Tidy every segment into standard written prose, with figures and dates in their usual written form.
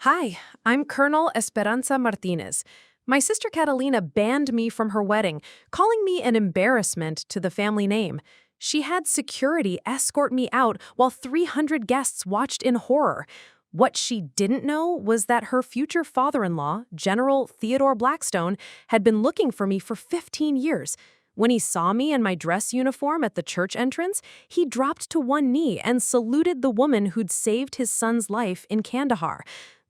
Hi, I'm Colonel Esperanza Martinez. My sister Catalina banned me from her wedding, calling me an embarrassment to the family name. She had security escort me out while 300 guests watched in horror. What she didn't know was that her future father-in-law, General Theodore Blackstone, had been looking for me for 15 years. When he saw me in my dress uniform at the church entrance, he dropped to one knee and saluted the woman who'd saved his son's life in Kandahar.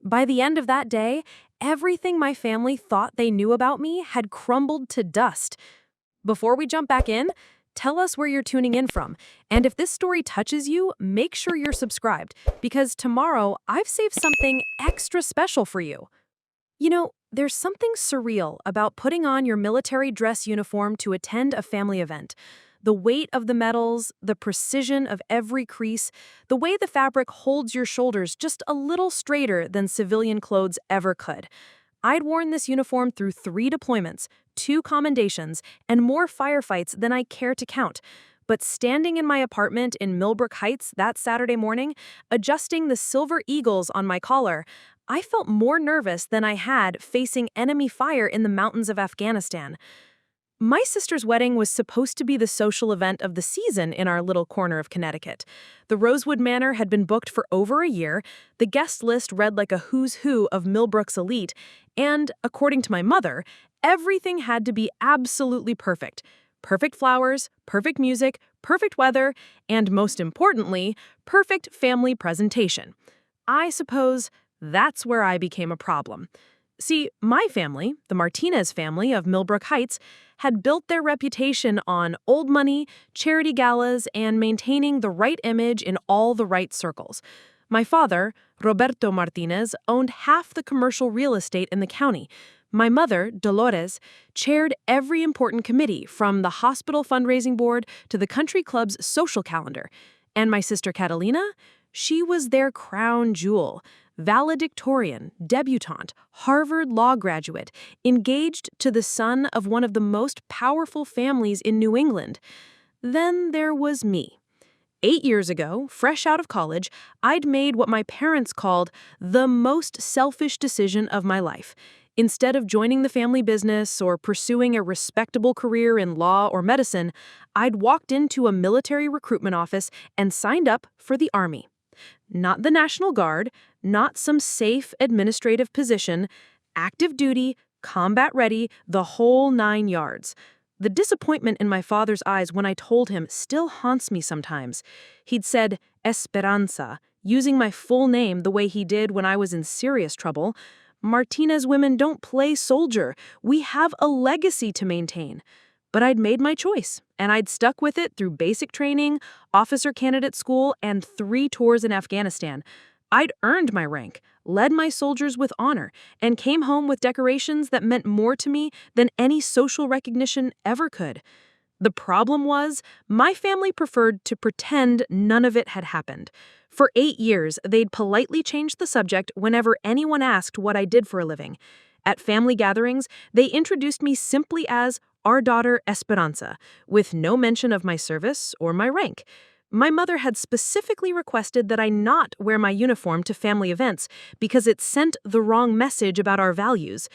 By the end of that day, everything my family thought they knew about me had crumbled to dust. Before we jump back in, tell us where you're tuning in from. And if this story touches you, make sure you're subscribed, because tomorrow I've saved something extra special for you. There's something surreal about putting on your military dress uniform to attend a family event. The weight of the medals, the precision of every crease, the way the fabric holds your shoulders just a little straighter than civilian clothes ever could. I'd worn this uniform through 3 deployments, 2 commendations, and more firefights than I care to count. But standing in my apartment in Millbrook Heights that Saturday morning, adjusting the silver eagles on my collar, I felt more nervous than I had facing enemy fire in the mountains of Afghanistan. My sister's wedding was supposed to be the social event of the season in our little corner of Connecticut. The Rosewood Manor had been booked for over a year, the guest list read like a who's who of Millbrook's elite, and, according to my mother, everything had to be absolutely perfect. Perfect flowers, perfect music, perfect weather, and most importantly, perfect family presentation. I suppose that's where I became a problem. See, my family, the Martinez family of Millbrook Heights, had built their reputation on old money, charity galas, and maintaining the right image in all the right circles. My father, Roberto Martinez, owned half the commercial real estate in the county. My mother, Dolores, chaired every important committee, from the hospital fundraising board to the country club's social calendar. And my sister Catalina? She was their crown jewel. Valedictorian, debutante, Harvard law graduate, engaged to the son of one of the most powerful families in New England. Then there was me. 8 years ago, fresh out of college, I'd made what my parents called the most selfish decision of my life. Instead of joining the family business or pursuing a respectable career in law or medicine, I'd walked into a military recruitment office and signed up for the Army. Not the National Guard, not some safe administrative position, active duty, combat ready, the whole 9 yards. The disappointment in my father's eyes when I told him still haunts me sometimes. He'd said Esperanza, using my full name the way he did when I was in serious trouble. Martinez women don't play soldier. We have a legacy to maintain. But I'd made my choice, and I'd stuck with it through basic training, officer candidate school, and 3 tours in Afghanistan. I'd earned my rank, led my soldiers with honor, and came home with decorations that meant more to me than any social recognition ever could. The problem was, my family preferred to pretend none of it had happened. For 8 years, they'd politely changed the subject whenever anyone asked what I did for a living. At family gatherings, they introduced me simply as our daughter Esperanza, with no mention of my service or my rank. My mother had specifically requested that I not wear my uniform to family events because it sent the wrong message about our values.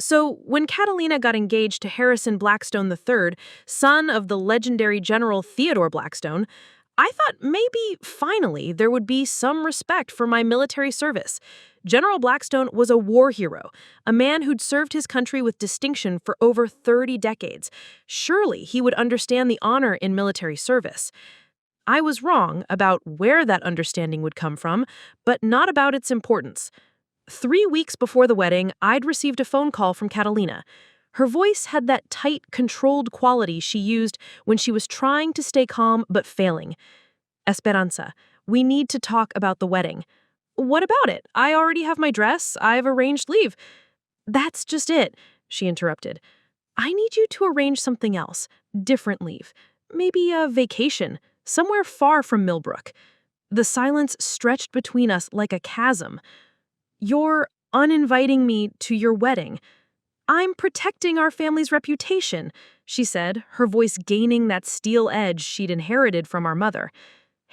So when Catalina got engaged to Harrison Blackstone III, son of the legendary General Theodore Blackstone, I thought maybe, finally, there would be some respect for my military service. General Blackstone was a war hero, a man who'd served his country with distinction for over 30 decades. Surely he would understand the honor in military service. I was wrong about where that understanding would come from, but not about its importance. 3 weeks before the wedding, I'd received a phone call from Catalina. Her voice had that tight, controlled quality she used when she was trying to stay calm but failing. Esperanza, we need to talk about the wedding. What about it? I already have my dress. I've arranged leave. That's just it, she interrupted. I need you to arrange something else, different leave. Maybe a vacation, somewhere far from Millbrook. The silence stretched between us like a chasm. You're uninviting me to your wedding. I'm protecting our family's reputation, she said, her voice gaining that steel edge she'd inherited from our mother.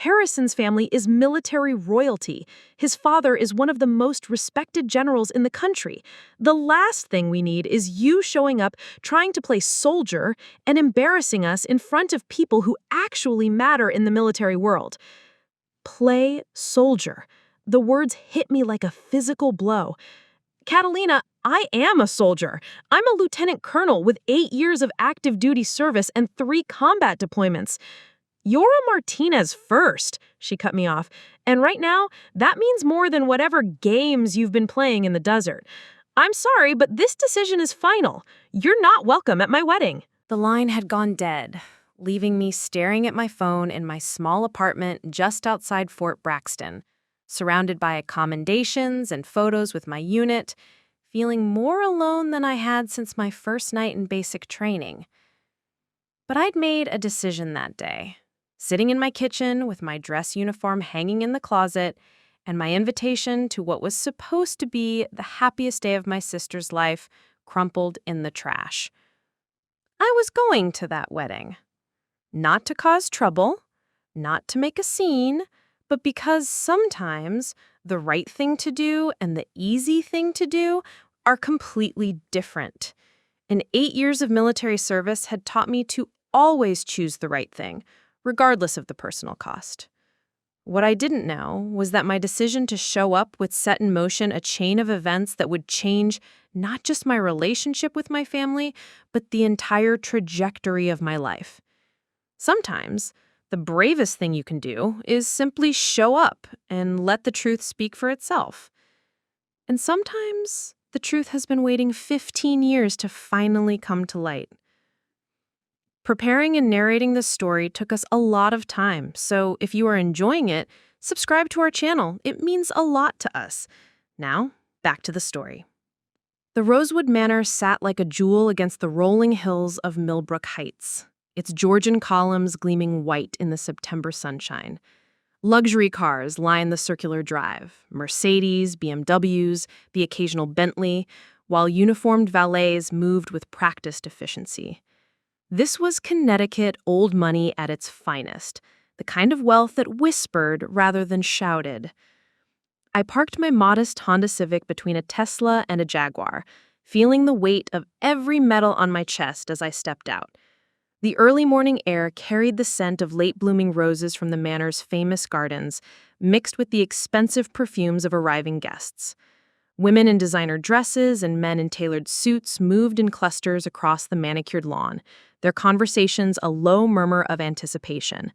Harrison's family is military royalty. His father is one of the most respected generals in the country. The last thing we need is you showing up, trying to play soldier, and embarrassing us in front of people who actually matter in the military world. Play soldier. The words hit me like a physical blow. Catalina, I am a soldier. I'm a lieutenant colonel with 8 years of active duty service and 3 combat deployments. You're a Martinez first, she cut me off. And right now, that means more than whatever games you've been playing in the desert. I'm sorry, but this decision is final. You're not welcome at my wedding. The line had gone dead, leaving me staring at my phone in my small apartment just outside Fort Braxton, surrounded by commendations and photos with my unit, feeling more alone than I had since my first night in basic training. But I'd made a decision that day, sitting in my kitchen with my dress uniform hanging in the closet and my invitation to what was supposed to be the happiest day of my sister's life crumpled in the trash. I was going to that wedding. Not to cause trouble, not to make a scene, but because sometimes the right thing to do and the easy thing to do are completely different. And 8 years of military service had taught me to always choose the right thing, regardless of the personal cost. What I didn't know was that my decision to show up would set in motion a chain of events that would change not just my relationship with my family, but the entire trajectory of my life. Sometimes, the bravest thing you can do is simply show up and let the truth speak for itself. And sometimes, the truth has been waiting 15 years to finally come to light. Preparing and narrating this story took us a lot of time, so if you are enjoying it, subscribe to our channel. It means a lot to us. Now, back to the story. The Rosewood Manor sat like a jewel against the rolling hills of Millbrook Heights, its Georgian columns gleaming white in the September sunshine. Luxury cars lined the circular drive, Mercedes, BMWs, the occasional Bentley, while uniformed valets moved with practiced efficiency. This was Connecticut old money at its finest, the kind of wealth that whispered rather than shouted. I parked my modest Honda Civic between a Tesla and a Jaguar, feeling the weight of every metal on my chest as I stepped out. The early morning air carried the scent of late-blooming roses from the manor's famous gardens, mixed with the expensive perfumes of arriving guests. Women in designer dresses and men in tailored suits moved in clusters across the manicured lawn, their conversations a low murmur of anticipation.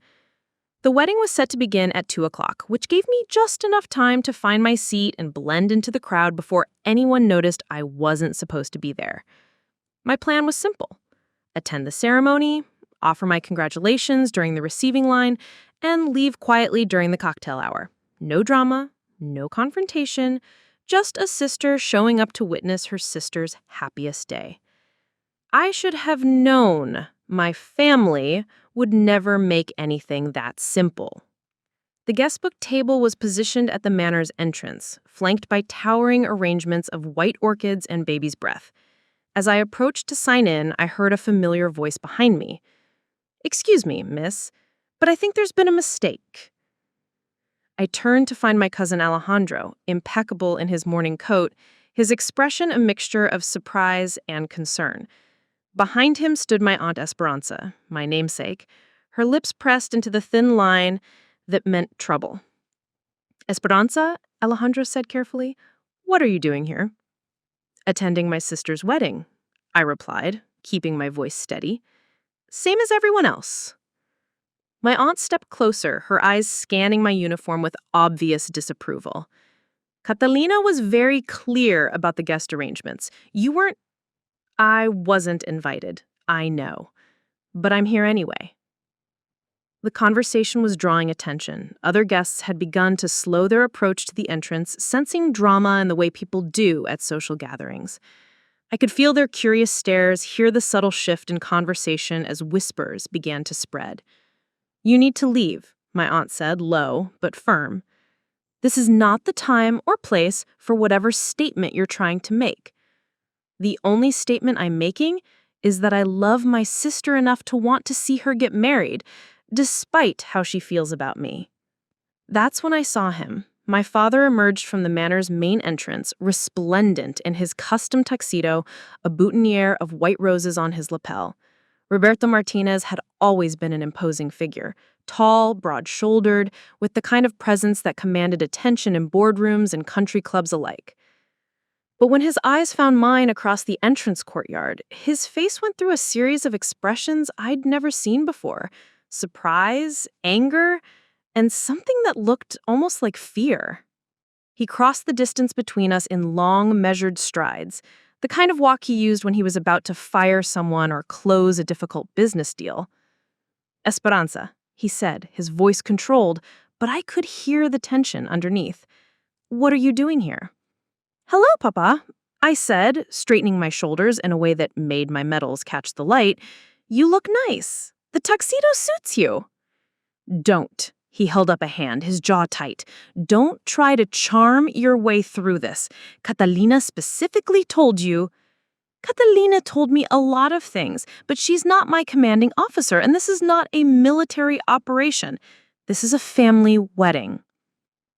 The wedding was set to begin at 2 o'clock, which gave me just enough time to find my seat and blend into the crowd before anyone noticed I wasn't supposed to be there. My plan was simple: attend the ceremony, offer my congratulations during the receiving line, and leave quietly during the cocktail hour. No drama, no confrontation, just a sister showing up to witness her sister's happiest day. I should have known my family would never make anything that simple. The guestbook table was positioned at the manor's entrance, flanked by towering arrangements of white orchids and baby's breath. As I approached to sign in, I heard a familiar voice behind me. "Excuse me, miss, but I think there's been a mistake." I turned to find my cousin Alejandro, impeccable in his morning coat, his expression a mixture of surprise and concern. Behind him stood my Aunt Esperanza, my namesake, her lips pressed into the thin line that meant trouble. "Esperanza," Alejandro said carefully, "what are you doing here?" "Attending my sister's wedding," I replied, keeping my voice steady. "Same as everyone else." My aunt stepped closer, her eyes scanning my uniform with obvious disapproval. "Catalina was very clear about the guest arrangements. I wasn't invited, I know. But I'm here anyway." The conversation was drawing attention. Other guests had begun to slow their approach to the entrance, sensing drama in the way people do at social gatherings. I could feel their curious stares, hear the subtle shift in conversation as whispers began to spread. "You need to leave," my aunt said, low but firm. "This is not the time or place for whatever statement you're trying to make. The only statement I'm making is that I love my sister enough to want to see her get married, despite how she feels about me." That's when I saw him. My father emerged from the manor's main entrance, resplendent in his custom tuxedo, a boutonniere of white roses on his lapel. Roberto Martinez had always been an imposing figure, tall, broad-shouldered, with the kind of presence that commanded attention in boardrooms and country clubs alike. But when his eyes found mine across the entrance courtyard, his face went through a series of expressions I'd never seen before: surprise, anger, and something that looked almost like fear. He crossed the distance between us in long, measured strides, the kind of walk he used when he was about to fire someone or close a difficult business deal. "Esperanza," he said, his voice controlled, but I could hear the tension underneath. "What are you doing here?" "Hello, Papa," I said, straightening my shoulders in a way that made my medals catch the light. "You look nice. The tuxedo suits you." "Don't." He held up a hand, his jaw tight. "Don't try to charm your way through this. Catalina specifically told you—" "Catalina told me a lot of things, but she's not my commanding officer, and this is not a military operation. This is a family wedding."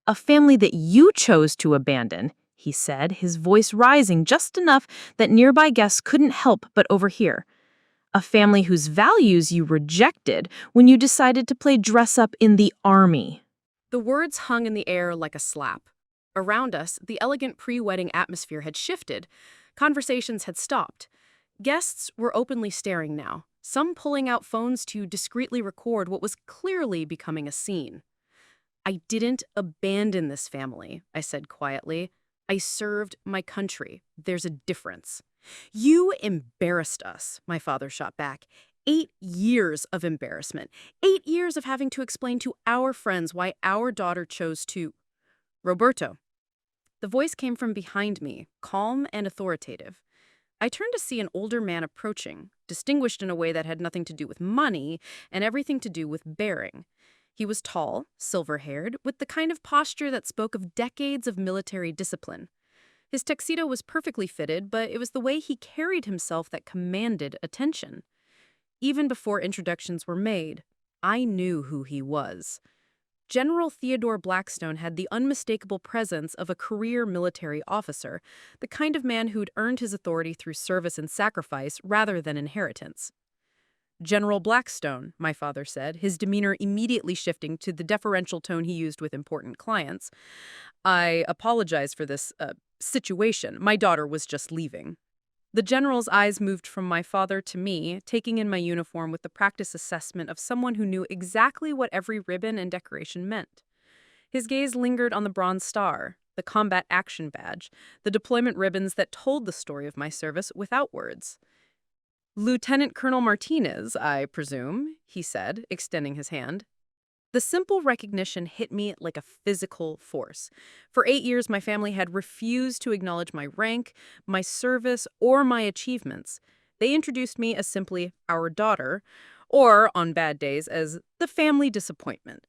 "A family that you chose to abandon," he said, his voice rising just enough that nearby guests couldn't help but overhear. "A family whose values you rejected when you decided to play dress-up in the army." The words hung in the air like a slap. Around us, the elegant pre-wedding atmosphere had shifted. Conversations had stopped. Guests were openly staring now, some pulling out phones to discreetly record what was clearly becoming a scene. "I didn't abandon this family," I said quietly. "I served my country. There's a difference." "You embarrassed us," my father shot back. 8 years of embarrassment. 8 years of having to explain to our friends why our daughter chose to— "Roberto." The voice came from behind me, calm and authoritative. I turned to see an older man approaching, distinguished in a way that had nothing to do with money and everything to do with bearing. He was tall, silver-haired, with the kind of posture that spoke of decades of military discipline. His tuxedo was perfectly fitted, but it was the way he carried himself that commanded attention. Even before introductions were made, I knew who he was. General Theodore Blackstone had the unmistakable presence of a career military officer, the kind of man who'd earned his authority through service and sacrifice rather than inheritance. "General Blackstone," my father said, his demeanor immediately shifting to the deferential tone he used with important clients. "I apologize for this, situation. My daughter was just leaving." The general's eyes moved from my father to me, taking in my uniform with the practice assessment of someone who knew exactly what every ribbon and decoration meant. His gaze lingered on the Bronze Star, the combat action badge, the deployment ribbons that told the story of my service without words. "Lieutenant Colonel Martinez, I presume," he said, extending his hand. The simple recognition hit me like a physical force. For 8 years, my family had refused to acknowledge my rank, my service, or my achievements. They introduced me as simply our daughter, or, on bad days, as the family disappointment.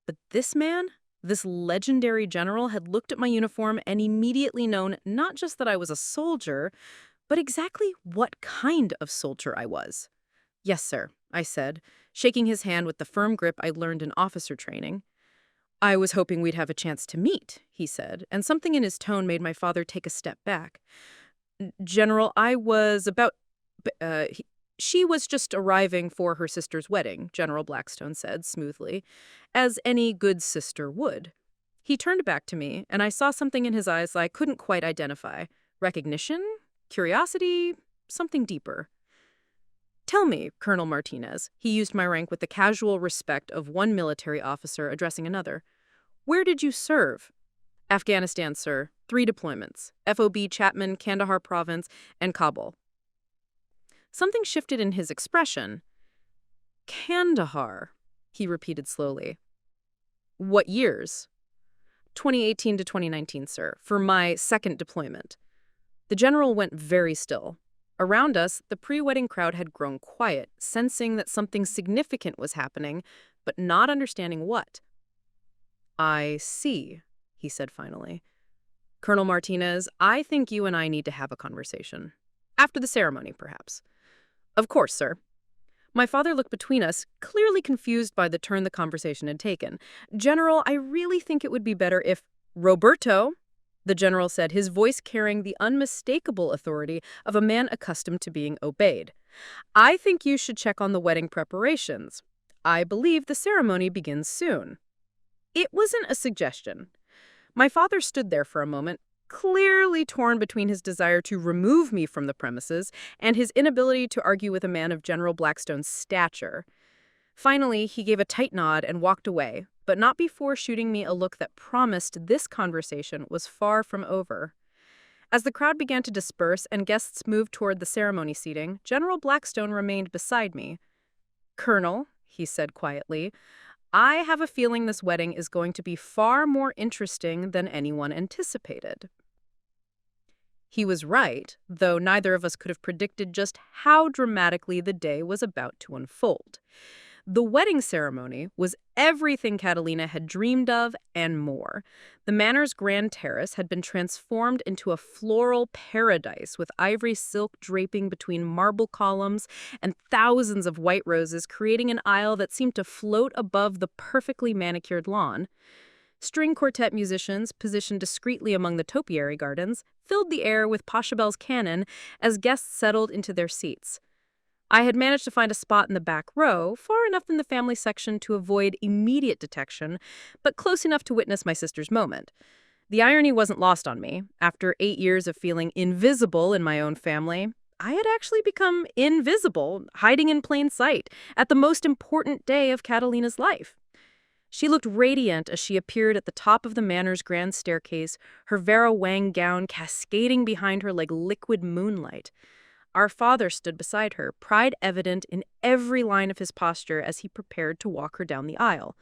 But this man, this legendary general, had looked at my uniform and immediately known not just that I was a soldier, but exactly what kind of soldier I was. "Yes, sir," I said, shaking his hand with the firm grip I learned in officer training. "I was hoping we'd have a chance to meet," he said, and something in his tone made my father take a step back. "General, I was about— She was just arriving for her sister's wedding," General Blackstone said smoothly, "as any good sister would." He turned back to me, and I saw something in his eyes I couldn't quite identify. Recognition? Curiosity? Something deeper. "Tell me, Colonel Martinez," he used my rank with the casual respect of one military officer addressing another. "Where did you serve?" "Afghanistan, sir. 3 deployments. FOB Chapman, Kandahar Province, and Kabul." Something shifted in his expression. "Kandahar," he repeated slowly. "What years?" "2018 to 2019, sir, for my 2nd deployment." The general went very still. Around us, the pre-wedding crowd had grown quiet, sensing that something significant was happening, but not understanding what. "I see," he said finally. "Colonel Martinez, I think you and I need to have a conversation. After the ceremony, perhaps." "Of course, sir." My father looked between us, clearly confused by the turn the conversation had taken. General, I really think it would be better if— Roberto, the general said, his voice carrying the unmistakable authority of a man accustomed to being obeyed. I think you should check on the wedding preparations. I believe the ceremony begins soon. It wasn't a suggestion. My father stood there for a moment, clearly torn between his desire to remove me from the premises and his inability to argue with a man of General Blackstone's stature. Finally, he gave a tight nod and walked away, but not before shooting me a look that promised this conversation was far from over. As the crowd began to disperse and guests moved toward the ceremony seating, General Blackstone remained beside me. "Colonel," he said quietly, "I have a feeling this wedding is going to be far more interesting than anyone anticipated." He was right, though neither of us could have predicted just how dramatically the day was about to unfold. The wedding ceremony was everything Catalina had dreamed of and more. The manor's grand terrace had been transformed into a floral paradise with ivory silk draping between marble columns and thousands of white roses creating an aisle that seemed to float above the perfectly manicured lawn. String quartet musicians, positioned discreetly among the topiary gardens, filled the air with Pachelbel's canon as guests settled into their seats. I had managed to find a spot in the back row, far enough in the family section to avoid immediate detection, but close enough to witness my sister's moment. The irony wasn't lost on me. After 8 years of feeling invisible in my own family, I had actually become invisible, hiding in plain sight, at the most important day of Catalina's life. She looked radiant as she appeared at the top of the manor's grand staircase, her Vera Wang gown cascading behind her like liquid moonlight. Our father stood beside her, pride evident in every line of his posture as he prepared to walk her down the aisle.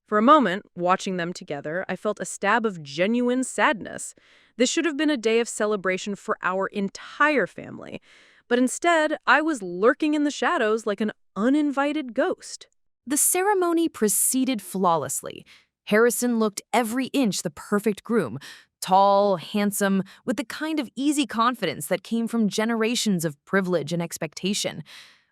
For a moment, watching them together, I felt a stab of genuine sadness. This should have been a day of celebration for our entire family. But instead, I was lurking in the shadows like an uninvited ghost. The ceremony proceeded flawlessly. Harrison looked every inch the perfect groom, tall, handsome, with the kind of easy confidence that came from generations of privilege and expectation.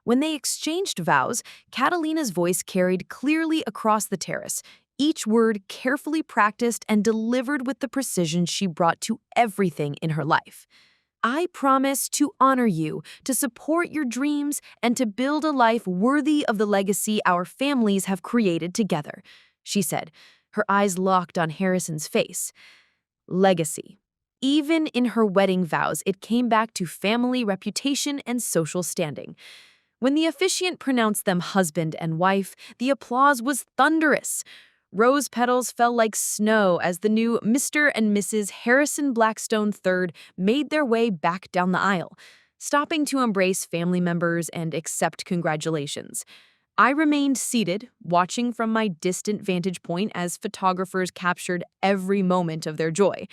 When they exchanged vows, Catalina's voice carried clearly across the terrace, each word carefully practiced and delivered with the precision she brought to everything in her life. "I promise to honor you, to support your dreams, and to build a life worthy of the legacy our families have created together," she said, her eyes locked on Harrison's face. Legacy. Even in her wedding vows, it came back to family reputation and social standing. When the officiant pronounced them husband and wife, the applause was thunderous. Rose petals fell like snow as the new Mr. and Mrs. Harrison Blackstone III made their way back down the aisle, stopping to embrace family members and accept congratulations. I remained seated, watching from my distant vantage point as photographers captured every moment of their joy.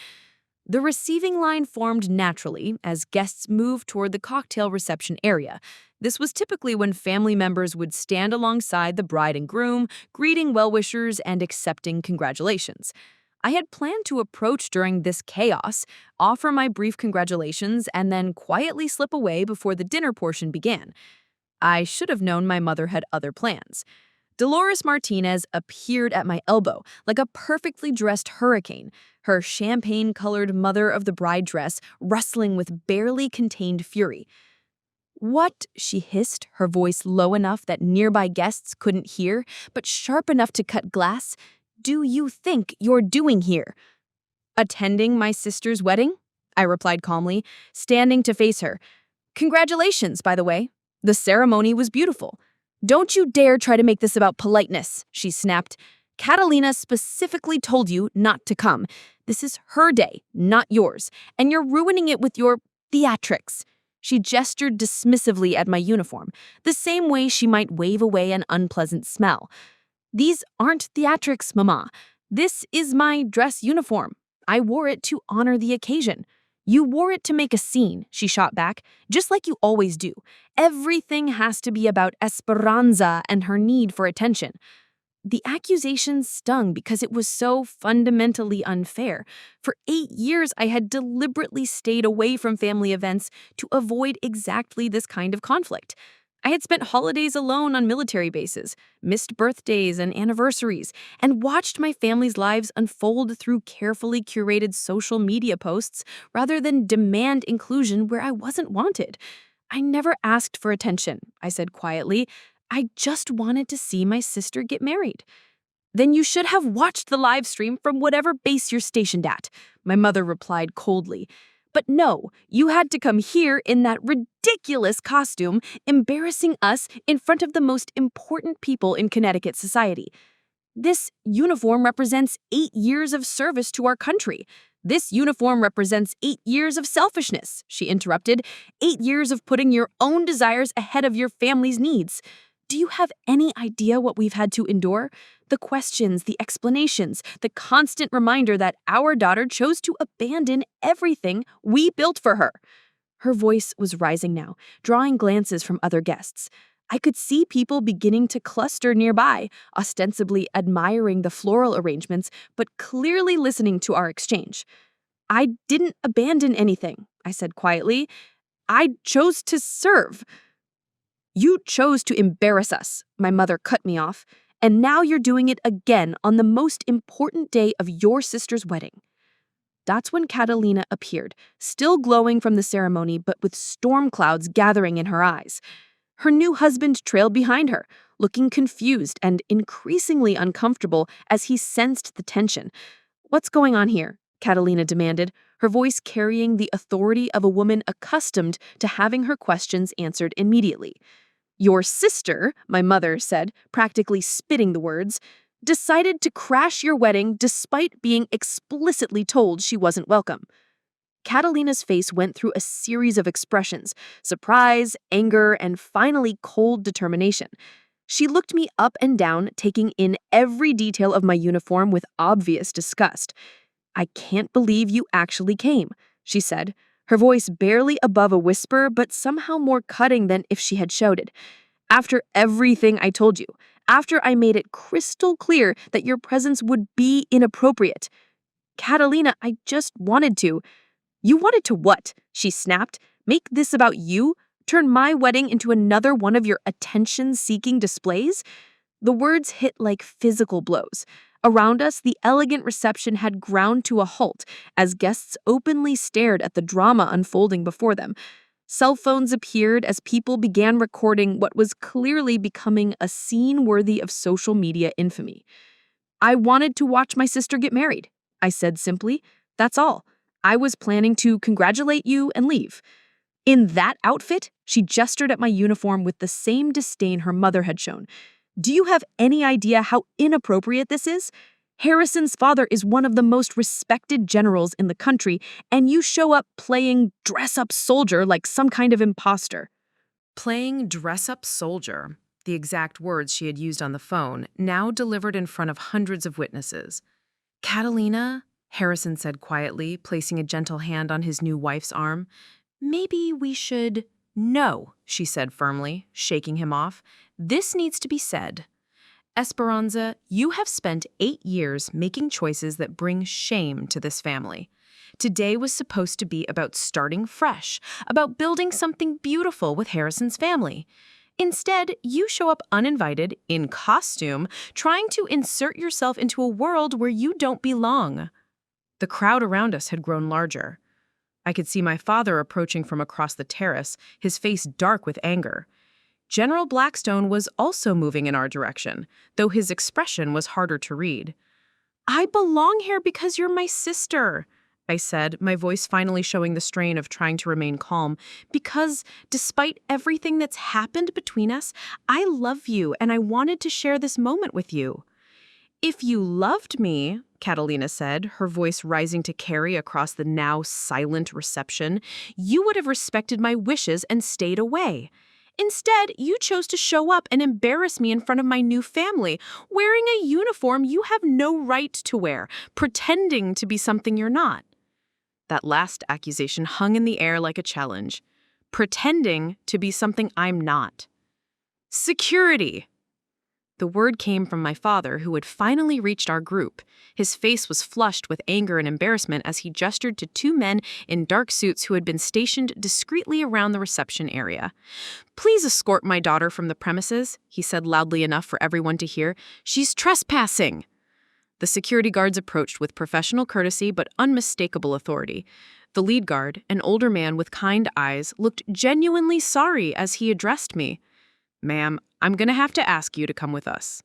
The receiving line formed naturally as guests moved toward the cocktail reception area. This was typically when family members would stand alongside the bride and groom, greeting well-wishers and accepting congratulations. I had planned to approach during this chaos, offer my brief congratulations, and then quietly slip away before the dinner portion began. I should have known my mother had other plans. Dolores Martinez appeared at my elbow like a perfectly dressed hurricane, her champagne-colored mother-of-the-bride dress rustling with barely contained fury. "What?" she hissed, her voice low enough that nearby guests couldn't hear, but sharp enough to cut glass. "Do you think you're doing here?" "Attending my sister's wedding?" I replied calmly, standing to face her. "Congratulations, by the way. The ceremony was beautiful." "Don't you dare try to make this about politeness," she snapped. "Catalina specifically told you not to come. This is her day, not yours, and you're ruining it with your theatrics." She gestured dismissively at my uniform, the same way she might wave away an unpleasant smell. "These aren't theatrics, Mama. This is my dress uniform. I wore it to honor the occasion." "You wore it to make a scene," she shot back, "just like you always do. Everything has to be about Esperanza and her need for attention." The accusation stung because it was so fundamentally unfair. For 8 years, I had deliberately stayed away from family events to avoid exactly this kind of conflict. I had spent holidays alone on military bases, missed birthdays and anniversaries, and watched my family's lives unfold through carefully curated social media posts rather than demand inclusion where I wasn't wanted. I never asked for attention, I said quietly. I just wanted to see my sister get married. Then you should have watched the live stream from whatever base you're stationed at, my mother replied coldly. But no, you had to come here in that ridiculous costume, embarrassing us in front of the most important people in Connecticut society. This uniform represents 8 years of service to our country. This uniform represents 8 years of selfishness, she interrupted. 8 years of putting your own desires ahead of your family's needs. Do you have any idea what we've had to endure? The questions, the explanations, the constant reminder that our daughter chose to abandon everything we built for her. Her voice was rising now, drawing glances from other guests. I could see people beginning to cluster nearby, ostensibly admiring the floral arrangements, but clearly listening to our exchange. I didn't abandon anything, I said quietly. I chose to serve. You chose to embarrass us, my mother cut me off, and now you're doing it again on the most important day of your sister's wedding. That's when Catalina appeared, still glowing from the ceremony but with storm clouds gathering in her eyes. Her new husband trailed behind her, looking confused and increasingly uncomfortable as he sensed the tension. "What's going on here?" Catalina demanded, her voice carrying the authority of a woman accustomed to having her questions answered immediately. "Your sister," my mother said, practically spitting the words, "decided to crash your wedding despite being explicitly told she wasn't welcome." Catalina's face went through a series of expressions: surprise, anger, and finally cold determination. She looked me up and down, taking in every detail of my uniform with obvious disgust. "I can't believe you actually came," she said, her voice barely above a whisper but somehow more cutting than if she had shouted. "After everything I told you, after I made it crystal clear that your presence would be inappropriate. Catalina, I just wanted to." "You wanted to what?" she snapped. "Make this about you? Turn my wedding into another one of your attention-seeking displays?" The words hit like physical blows. Around us, the elegant reception had ground to a halt as guests openly stared at the drama unfolding before them. Cell phones appeared as people began recording what was clearly becoming a scene worthy of social media infamy. "I wanted to watch my sister get married," I said simply. "That's all. I was planning to congratulate you and leave." "In that outfit?" She gestured at my uniform with the same disdain her mother had shown. "Do you have any idea how inappropriate this is? Harrison's father is one of the most respected generals in the country, and you show up playing dress-up soldier like some kind of imposter." Playing dress-up soldier, the exact words she had used on the phone, now delivered in front of hundreds of witnesses. "Catalina," Harrison said quietly, placing a gentle hand on his new wife's arm, "maybe we should—" "No," she said firmly, shaking him off. "This needs to be said. Esperanza, you have spent 8 years making choices that bring shame to this family. Today was supposed to be about starting fresh, about building something beautiful with Harrison's family. Instead, you show up uninvited, in costume, trying to insert yourself into a world where you don't belong." The crowd around us had grown larger. I could see my father approaching from across the terrace, his face dark with anger. General Blackstone was also moving in our direction, though his expression was harder to read. "I belong here because you're my sister," I said, my voice finally showing the strain of trying to remain calm, "because despite everything that's happened between us, I love you and I wanted to share this moment with you." "If you loved me," Catalina said, her voice rising to carry across the now silent reception, "you would have respected my wishes and stayed away. Instead, you chose to show up and embarrass me in front of my new family, wearing a uniform you have no right to wear, pretending to be something you're not." That last accusation hung in the air like a challenge. Pretending to be something I'm not. "Security!" The word came from my father, who had finally reached our group. His face was flushed with anger and embarrassment as he gestured to two men in dark suits who had been stationed discreetly around the reception area. "Please escort my daughter from the premises," he said loudly enough for everyone to hear. "She's trespassing." The security guards approached with professional courtesy but unmistakable authority. The lead guard, an older man with kind eyes, looked genuinely sorry as he addressed me. "Ma'am, I'm going to have to ask you to come with us."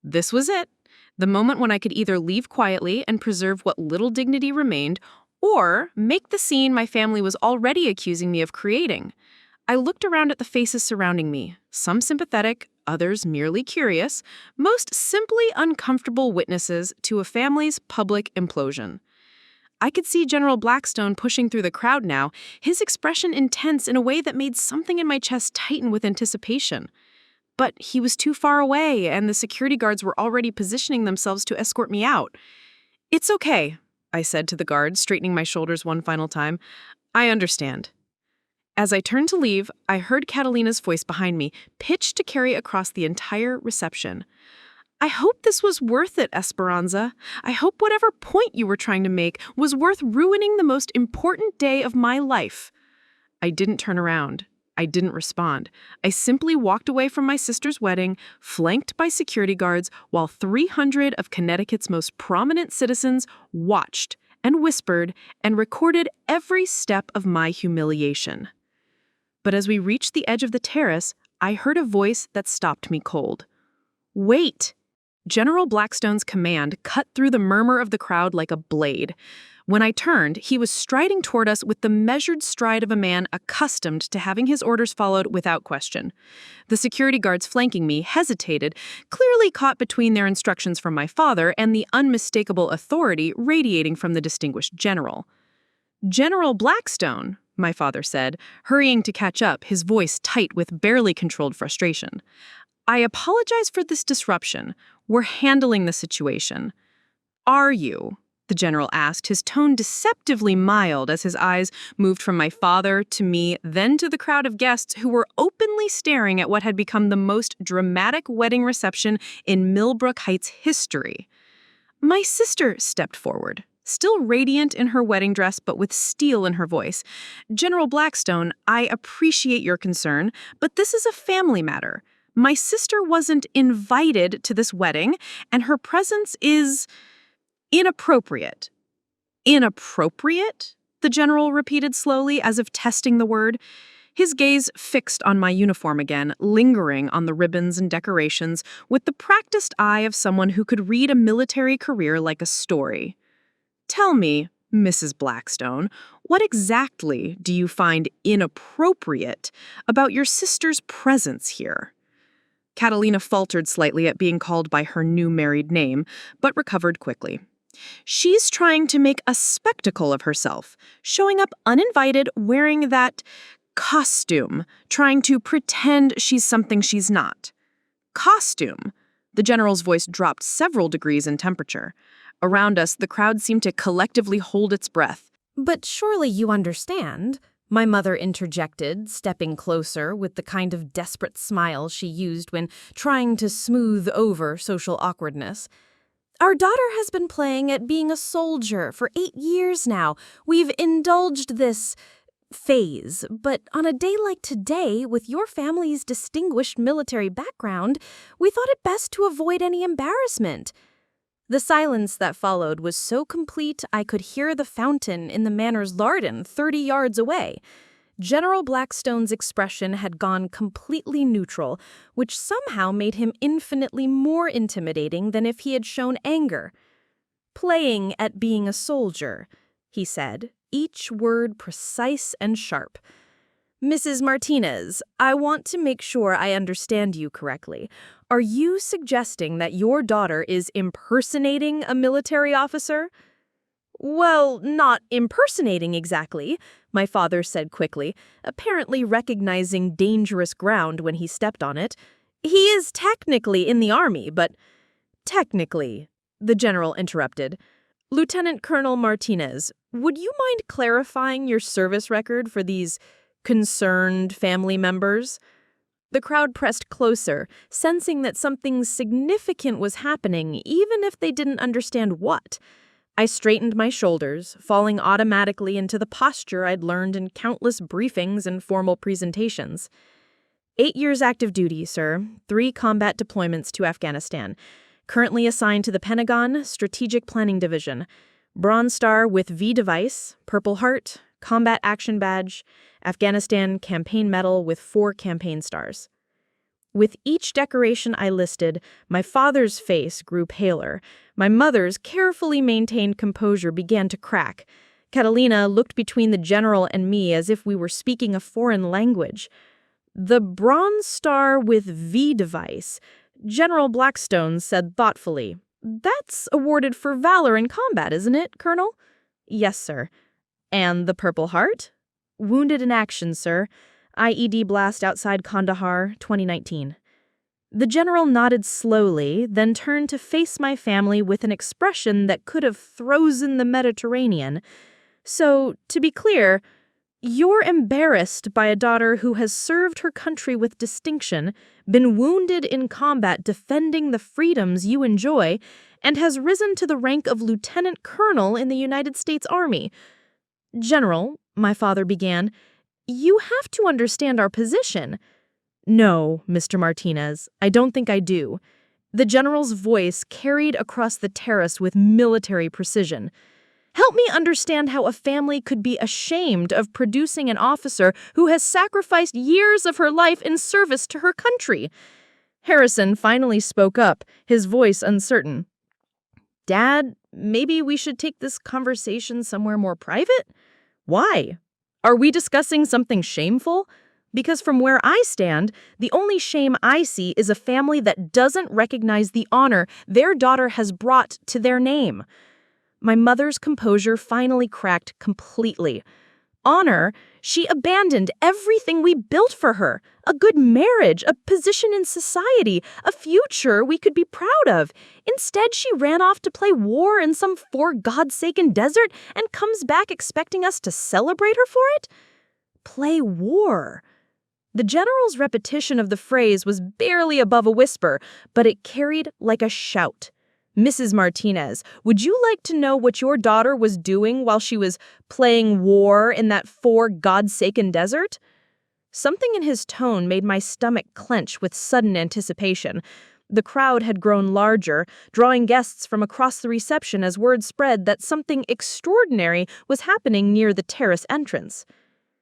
This was it, the moment when I could either leave quietly and preserve what little dignity remained, or make the scene my family was already accusing me of creating. I looked around at the faces surrounding me, some sympathetic, others merely curious, most simply uncomfortable witnesses to a family's public implosion. I could see General Blackstone pushing through the crowd now, his expression intense in a way that made something in my chest tighten with anticipation. But he was too far away, and the security guards were already positioning themselves to escort me out. "It's okay," I said to the guard, straightening my shoulders one final time. "I understand." As I turned to leave, I heard Catalina's voice behind me, pitched to carry across the entire reception. "I hope this was worth it, Esperanza. I hope whatever point you were trying to make was worth ruining the most important day of my life." I didn't turn around. I didn't respond. I simply walked away from my sister's wedding, flanked by security guards, while 300 of Connecticut's most prominent citizens watched and whispered and recorded every step of my humiliation. But as we reached the edge of the terrace, I heard a voice that stopped me cold. "Wait!" General Blackstone's command cut through the murmur of the crowd like a blade. When I turned, he was striding toward us with the measured stride of a man accustomed to having his orders followed without question. The security guards flanking me hesitated, clearly caught between their instructions from my father and the unmistakable authority radiating from the distinguished general. "General Blackstone," my father said, hurrying to catch up, his voice tight with barely controlled frustration. "I apologize for this disruption. We're handling the situation." "Are you?" the general asked, his tone deceptively mild as his eyes moved from my father to me, then to the crowd of guests who were openly staring at what had become the most dramatic wedding reception in Millbrook Heights history. My sister stepped forward, still radiant in her wedding dress but with steel in her voice. "General Blackstone, I appreciate your concern, but this is a family matter. My sister wasn't invited to this wedding, and her presence is inappropriate." "Inappropriate?" the general repeated slowly, as if testing the word. His gaze fixed on my uniform again, lingering on the ribbons and decorations, with the practiced eye of someone who could read a military career like a story. "Tell me, Mrs. Blackstone, what exactly do you find inappropriate about your sister's presence here?" Catalina faltered slightly at being called by her new married name, but recovered quickly. "She's trying to make a spectacle of herself, showing up uninvited, wearing that costume, trying to pretend she's something she's not." "Costume?" The general's voice dropped several degrees in temperature. Around us, the crowd seemed to collectively hold its breath. "But surely you understand," my mother interjected, stepping closer with the kind of desperate smile she used when trying to smooth over social awkwardness. "Our daughter has been playing at being a soldier for 8 years now. We've indulged this phase, but on a day like today, with your family's distinguished military background, we thought it best to avoid any embarrassment." The silence that followed was so complete I could hear the fountain in the manor's larden 30 yards away. General Blackstone's expression had gone completely neutral, which somehow made him infinitely more intimidating than if he had shown anger. "Playing at being a soldier," he said, each word precise and sharp. "Mrs. Martinez, I want to make sure I understand you correctly. Are you suggesting that your daughter is impersonating a military officer?" "Well, not impersonating exactly," my father said quickly, apparently recognizing dangerous ground when he stepped on it. "He is technically in the army, but—" "Technically," the general interrupted. "Lieutenant Colonel Martinez, would you mind clarifying your service record for these concerned family members?" The crowd pressed closer, sensing that something significant was happening, even if they didn't understand what. I straightened my shoulders, falling automatically into the posture I'd learned in countless briefings and formal presentations. 8 years active duty, sir. 3 combat deployments to Afghanistan. Currently assigned to the Pentagon Strategic Planning Division. Bronze Star with V device, Purple Heart, Combat Action Badge, Afghanistan Campaign Medal with 4 campaign stars. With each decoration I listed, my father's face grew paler. My mother's carefully maintained composure began to crack. Catalina looked between the general and me as if we were speaking a foreign language. The Bronze Star with V device, General Blackstone said thoughtfully. That's awarded for valor in combat, isn't it, Colonel? Yes, sir. And the Purple Heart? Wounded in action, sir. IED blast outside Kandahar, 2019. The general nodded slowly, then turned to face my family with an expression that could have frozen the Mediterranean. So, to be clear, you're embarrassed by a daughter who has served her country with distinction, been wounded in combat defending the freedoms you enjoy, and has risen to the rank of lieutenant colonel in the United States Army. General, my father began, you have to understand our position. No, Mr. Martinez, I don't think I do. The general's voice carried across the terrace with military precision. Help me understand how a family could be ashamed of producing an officer who has sacrificed years of her life in service to her country. Harrison finally spoke up, his voice uncertain. Dad, maybe we should take this conversation somewhere more private? Why? Are we discussing something shameful? Because from where I stand, the only shame I see is a family that doesn't recognize the honor their daughter has brought to their name. My mother's composure finally cracked completely. Honor? She abandoned everything we built for her. A good marriage, a position in society, a future we could be proud of. Instead, she ran off to play war in some for-God's-saken desert and comes back expecting us to celebrate her for it? Play war. The general's repetition of the phrase was barely above a whisper, but it carried like a shout. Mrs. Martinez, would you like to know what your daughter was doing while she was playing war in that for-God's-saken desert? Something in his tone made my stomach clench with sudden anticipation. The crowd had grown larger, drawing guests from across the reception as word spread that something extraordinary was happening near the terrace entrance.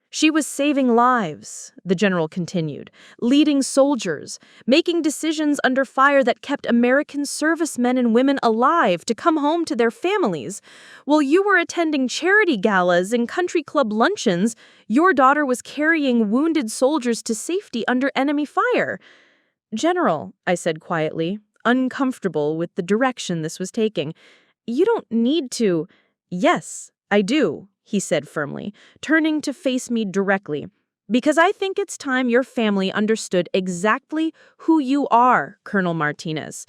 She was saving lives, the general continued, leading soldiers, making decisions under fire that kept American servicemen and women alive to come home to their families. While you were attending charity galas and country club luncheons, your daughter was carrying wounded soldiers to safety under enemy fire. General, I said quietly, uncomfortable with the direction this was taking, you don't need to. Yes, I do, he said firmly, turning to face me directly, because I think it's time your family understood exactly who you are, Colonel Martinez.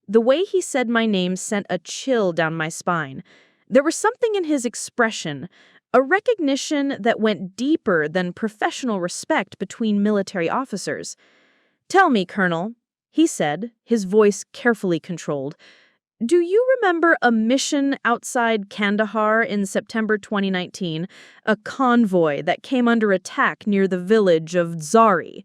The way he said my name sent a chill down my spine. There was something in his expression, a recognition that went deeper than professional respect between military officers. Tell me, Colonel, he said, his voice carefully controlled, do you remember a mission outside Kandahar in September 2019, a convoy that came under attack near the village of Zari?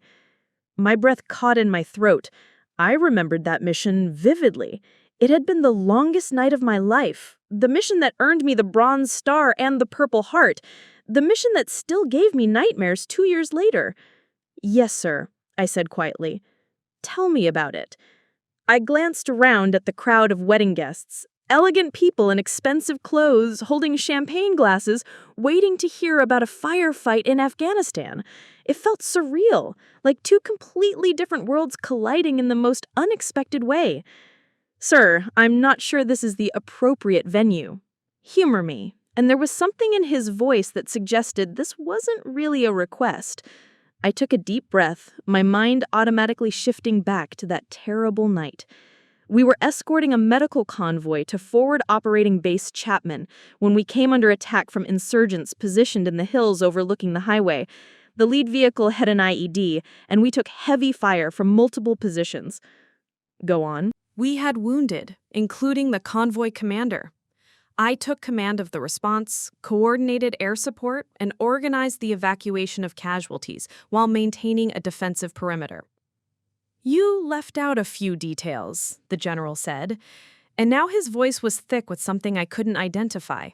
My breath caught in my throat. I remembered that mission vividly. It had been the longest night of my life, the mission that earned me the Bronze Star and the Purple Heart, the mission that still gave me nightmares 2 years later. Yes, sir, I said quietly. Tell me about it. I glanced around at the crowd of wedding guests, elegant people in expensive clothes holding champagne glasses, waiting to hear about a firefight in Afghanistan. It felt surreal, like 2 completely different worlds colliding in the most unexpected way. Sir, I'm not sure this is the appropriate venue. Humor me. And there was something in his voice that suggested this wasn't really a request. I took a deep breath, my mind automatically shifting back to that terrible night. We were escorting a medical convoy to Forward Operating Base Chapman when we came under attack from insurgents positioned in the hills overlooking the highway. The lead vehicle had an IED, and we took heavy fire from multiple positions. Go on. We had wounded, including the convoy commander. I took command of the response, coordinated air support, and organized the evacuation of casualties while maintaining a defensive perimeter. You left out a few details, the general said, and now his voice was thick with something I couldn't identify.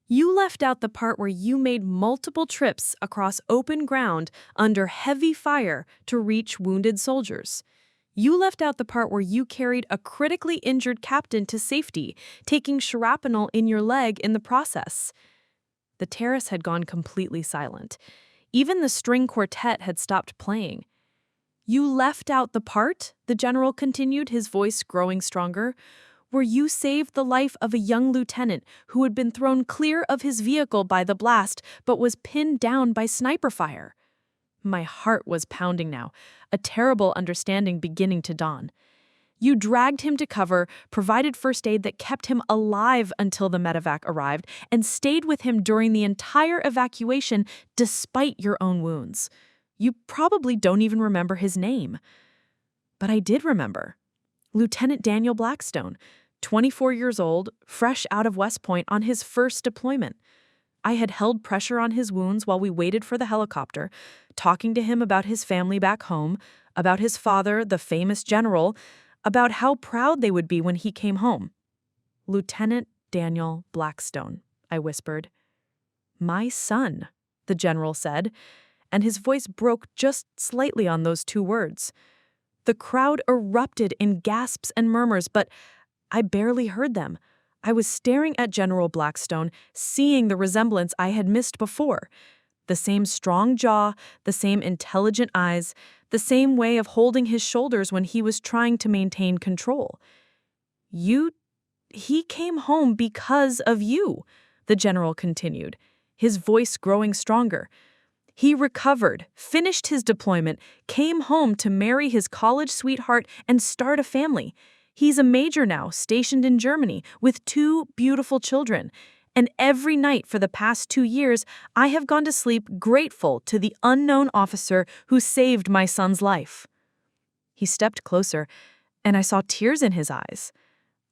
You left out the part where you made multiple trips across open ground under heavy fire to reach wounded soldiers. You left out the part where you carried a critically injured captain to safety, taking shrapnel in your leg in the process. The terrace had gone completely silent. Even the string quartet had stopped playing. You left out the part, the general continued, his voice growing stronger, where you saved the life of a young lieutenant who had been thrown clear of his vehicle by the blast but was pinned down by sniper fire. My heart was pounding now, a terrible understanding beginning to dawn. You dragged him to cover, provided first aid that kept him alive until the medevac arrived, and stayed with him during the entire evacuation despite your own wounds. You probably don't even remember his name. But I did remember. Lieutenant Daniel Blackstone, 24 years old, fresh out of West Point on his first deployment. I had held pressure on his wounds while we waited for the helicopter, talking to him about his family back home, about his father, the famous general, about how proud they would be when he came home. Lieutenant Daniel Blackstone, I whispered. My son, the general said, and his voice broke just slightly on those two words. The crowd erupted in gasps and murmurs, but I barely heard them. I was staring at General Blackstone, seeing the resemblance I had missed before. The same strong jaw, the same intelligent eyes, the same way of holding his shoulders when he was trying to maintain control. He came home because of you, the general continued, his voice growing stronger. He recovered, finished his deployment, came home to marry his college sweetheart and start a family. He's a major now, stationed in Germany, with 2 beautiful children. And every night for the past 2 years, I have gone to sleep grateful to the unknown officer who saved my son's life. He stepped closer, and I saw tears in his eyes.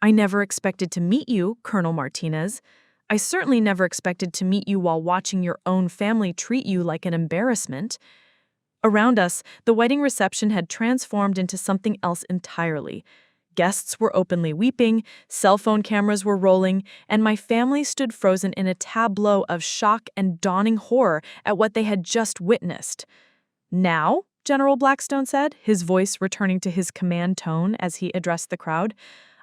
I never expected to meet you, Colonel Martinez. I certainly never expected to meet you while watching your own family treat you like an embarrassment. Around us, the wedding reception had transformed into something else entirely. Guests were openly weeping, cell phone cameras were rolling, and my family stood frozen in a tableau of shock and dawning horror at what they had just witnessed. Now, General Blackstone said, his voice returning to his command tone as he addressed the crowd,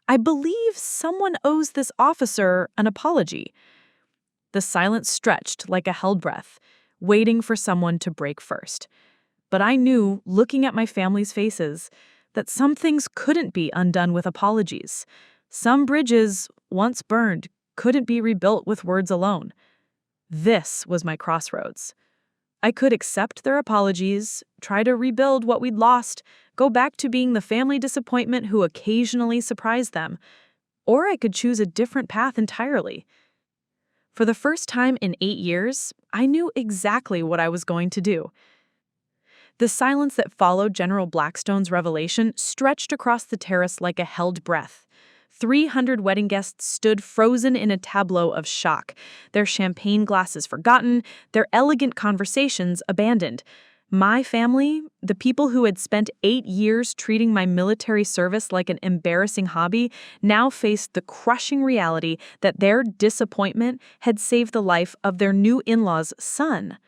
I believe someone owes this officer an apology. The silence stretched like a held breath, waiting for someone to break first. But I knew, looking at my family's faces, that some things couldn't be undone with apologies. Some bridges, once burned, couldn't be rebuilt with words alone. This was my crossroads. I could accept their apologies, try to rebuild what we'd lost, go back to being the family disappointment who occasionally surprised them. Or I could choose a different path entirely. For the first time in 8 years, I knew exactly what I was going to do. The silence that followed General Blackstone's revelation stretched across the terrace like a held breath. 300 wedding guests stood frozen in a tableau of shock, their champagne glasses forgotten, their elegant conversations abandoned. My family, the people who had spent 8 years treating my military service like an embarrassing hobby, now faced the crushing reality that their disappointment had saved the life of their new in-law's son.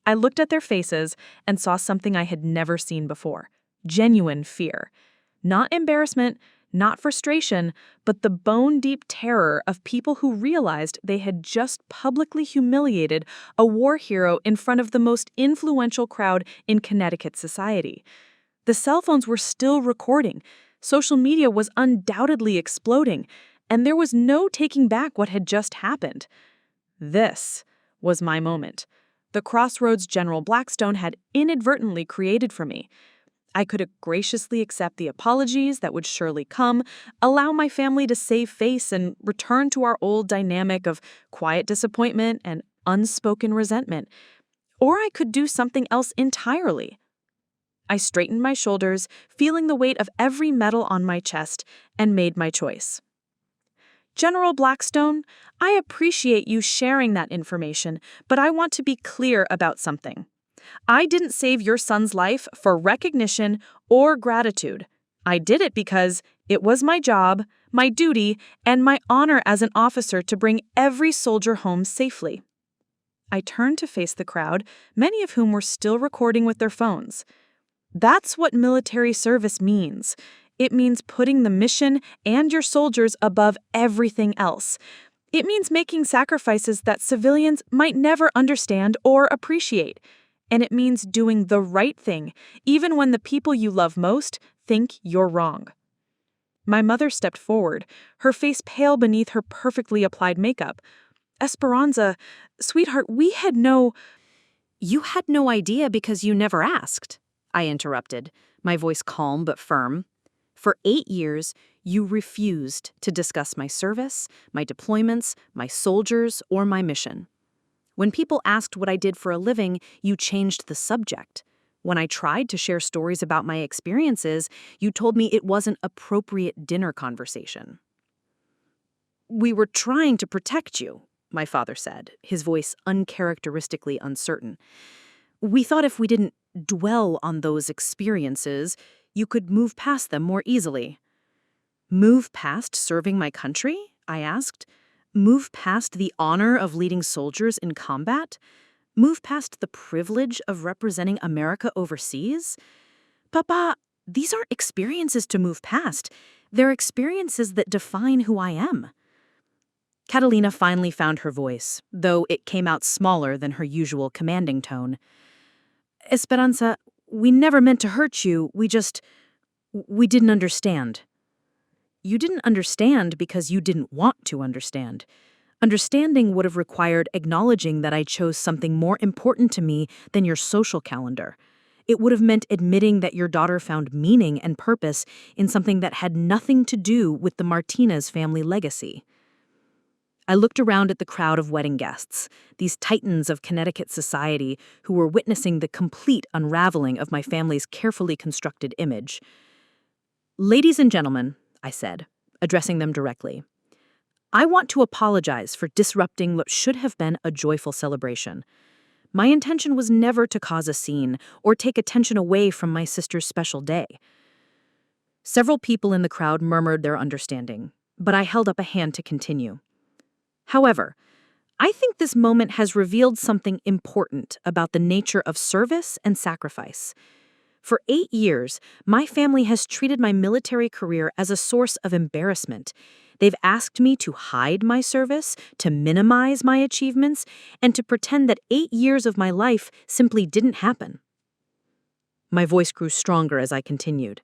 I looked at their faces and saw something I had never seen before. Genuine fear. Not embarrassment, not frustration, but the bone-deep terror of people who realized they had just publicly humiliated a war hero in front of the most influential crowd in Connecticut society. The cell phones were still recording, social media was undoubtedly exploding, and there was no taking back what had just happened. This was my moment. The crossroads General Blackstone had inadvertently created for me. I could graciously accept the apologies that would surely come, allow my family to save face and return to our old dynamic of quiet disappointment and unspoken resentment. or I could do something else entirely. I straightened my shoulders, feeling the weight of every medal on my chest, and made my choice. General Blackstone, I appreciate you sharing that information, but I want to be clear about something. I didn't save your son's life for recognition or gratitude. I did it because it was my job, my duty, and my honor as an officer to bring every soldier home safely. I turned to face the crowd, many of whom were still recording with their phones. That's what military service means. It means putting the mission and your soldiers above everything else. It means making sacrifices that civilians might never understand or appreciate. And it means doing the right thing, even when the people you love most think you're wrong. My mother stepped forward, her face pale beneath her perfectly applied makeup. Esperanza, sweetheart, we had no... You had no idea because you never asked, I interrupted, my voice calm but firm. For 8 years, you refused to discuss my service, my deployments, my soldiers, or my mission. When people asked what I did for a living, you changed the subject. When I tried to share stories about my experiences, you told me it wasn't appropriate dinner conversation. We were trying to protect you, my father said, his voice uncharacteristically uncertain. We thought if we didn't dwell on those experiences, you could move past them more easily. Move past serving my country? I asked. Move past the honor of leading soldiers in combat? Move past the privilege of representing America overseas? Papa, these aren't experiences to move past. They're experiences that define who I am. Catalina finally found her voice, though it came out smaller than her usual commanding tone. Esperanza, we never meant to hurt you. We didn't understand. You didn't understand because you didn't want to understand. Understanding would have required acknowledging that I chose something more important to me than your social calendar. It would have meant admitting that your daughter found meaning and purpose in something that had nothing to do with the Martinez family legacy. I looked around at the crowd of wedding guests, these titans of Connecticut society who were witnessing the complete unraveling of my family's carefully constructed image. Ladies and gentlemen, I said, addressing them directly, I want to apologize for disrupting what should have been a joyful celebration. My intention was never to cause a scene or take attention away from my sister's special day. Several people in the crowd murmured their understanding, but I held up a hand to continue. However, I think this moment has revealed something important about the nature of service and sacrifice. For 8 years, my family has treated my military career as a source of embarrassment. They've asked me to hide my service, to minimize my achievements, and to pretend that 8 years of my life simply didn't happen. My voice grew stronger as I continued.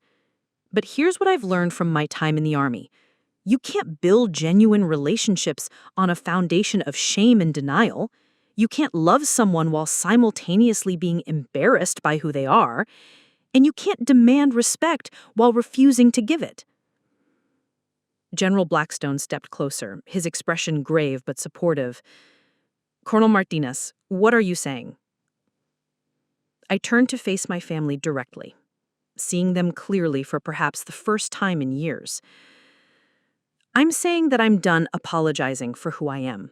But here's what I've learned from my time in the Army. You can't build genuine relationships on a foundation of shame and denial. You can't love someone while simultaneously being embarrassed by who they are. And you can't demand respect while refusing to give it. General Blackstone stepped closer, his expression grave but supportive. Colonel Martinez, what are you saying? I turned to face my family directly, seeing them clearly for perhaps the first time in years. I'm saying that I'm done apologizing for who I am.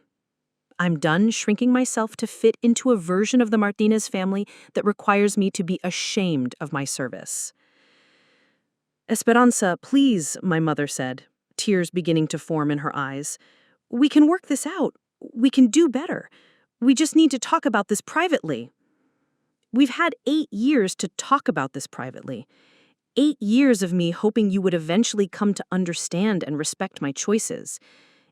I'm done shrinking myself to fit into a version of the Martinez family that requires me to be ashamed of my service. Esperanza, please, my mother said, tears beginning to form in her eyes. We can work this out. We can do better. We just need to talk about this privately. We've had 8 years to talk about this privately. 8 years of me hoping you would eventually come to understand and respect my choices.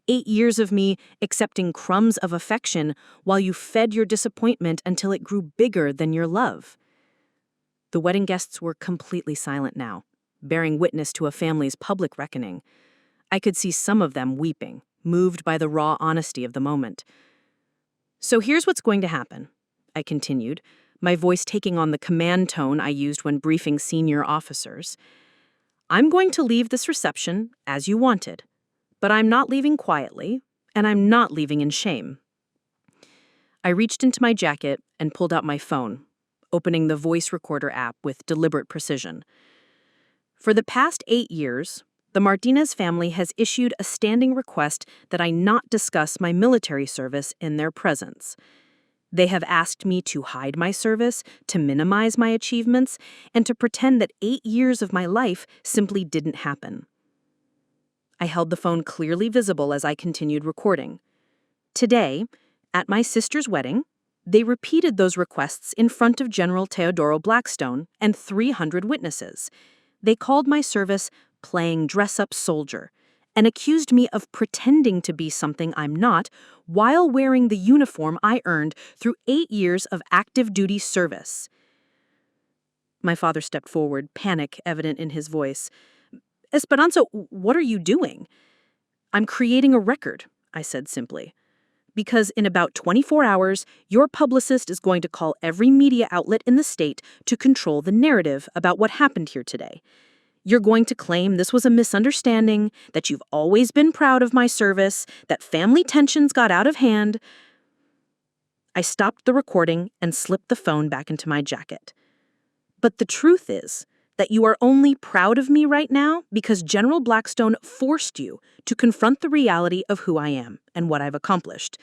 8 years of me accepting crumbs of affection while you fed your disappointment until it grew bigger than your love. The wedding guests were completely silent now, bearing witness to a family's public reckoning. I could see some of them weeping, moved by the raw honesty of the moment. So here's what's going to happen, I continued, my voice taking on the command tone I used when briefing senior officers. I'm going to leave this reception as you wanted, but I'm not leaving quietly, and I'm not leaving in shame. I reached into my jacket and pulled out my phone, opening the voice recorder app with deliberate precision. For the past 8 years, the Martinez family has issued a standing request that I not discuss my military service in their presence. They have asked me to hide my service, to minimize my achievements, and to pretend that 8 years of my life simply didn't happen. I held the phone clearly visible as I continued recording. Today, at my sister's wedding, they repeated those requests in front of General Theodore Blackstone and 300 witnesses. They called my service playing dress-up soldier and accused me of pretending to be something I'm not while wearing the uniform I earned through 8 years of active duty service. My father stepped forward, panic evident in his voice. "Esperanza, what are you doing?" "I'm creating a record," I said simply. "Because in about 24 hours, your publicist is going to call every media outlet in the state to control the narrative about what happened here today. You're going to claim this was a misunderstanding, that you've always been proud of my service, that family tensions got out of hand." I stopped the recording and slipped the phone back into my jacket. "But the truth is that you are only proud of me right now because General Blackstone forced you to confront the reality of who I am and what I've accomplished.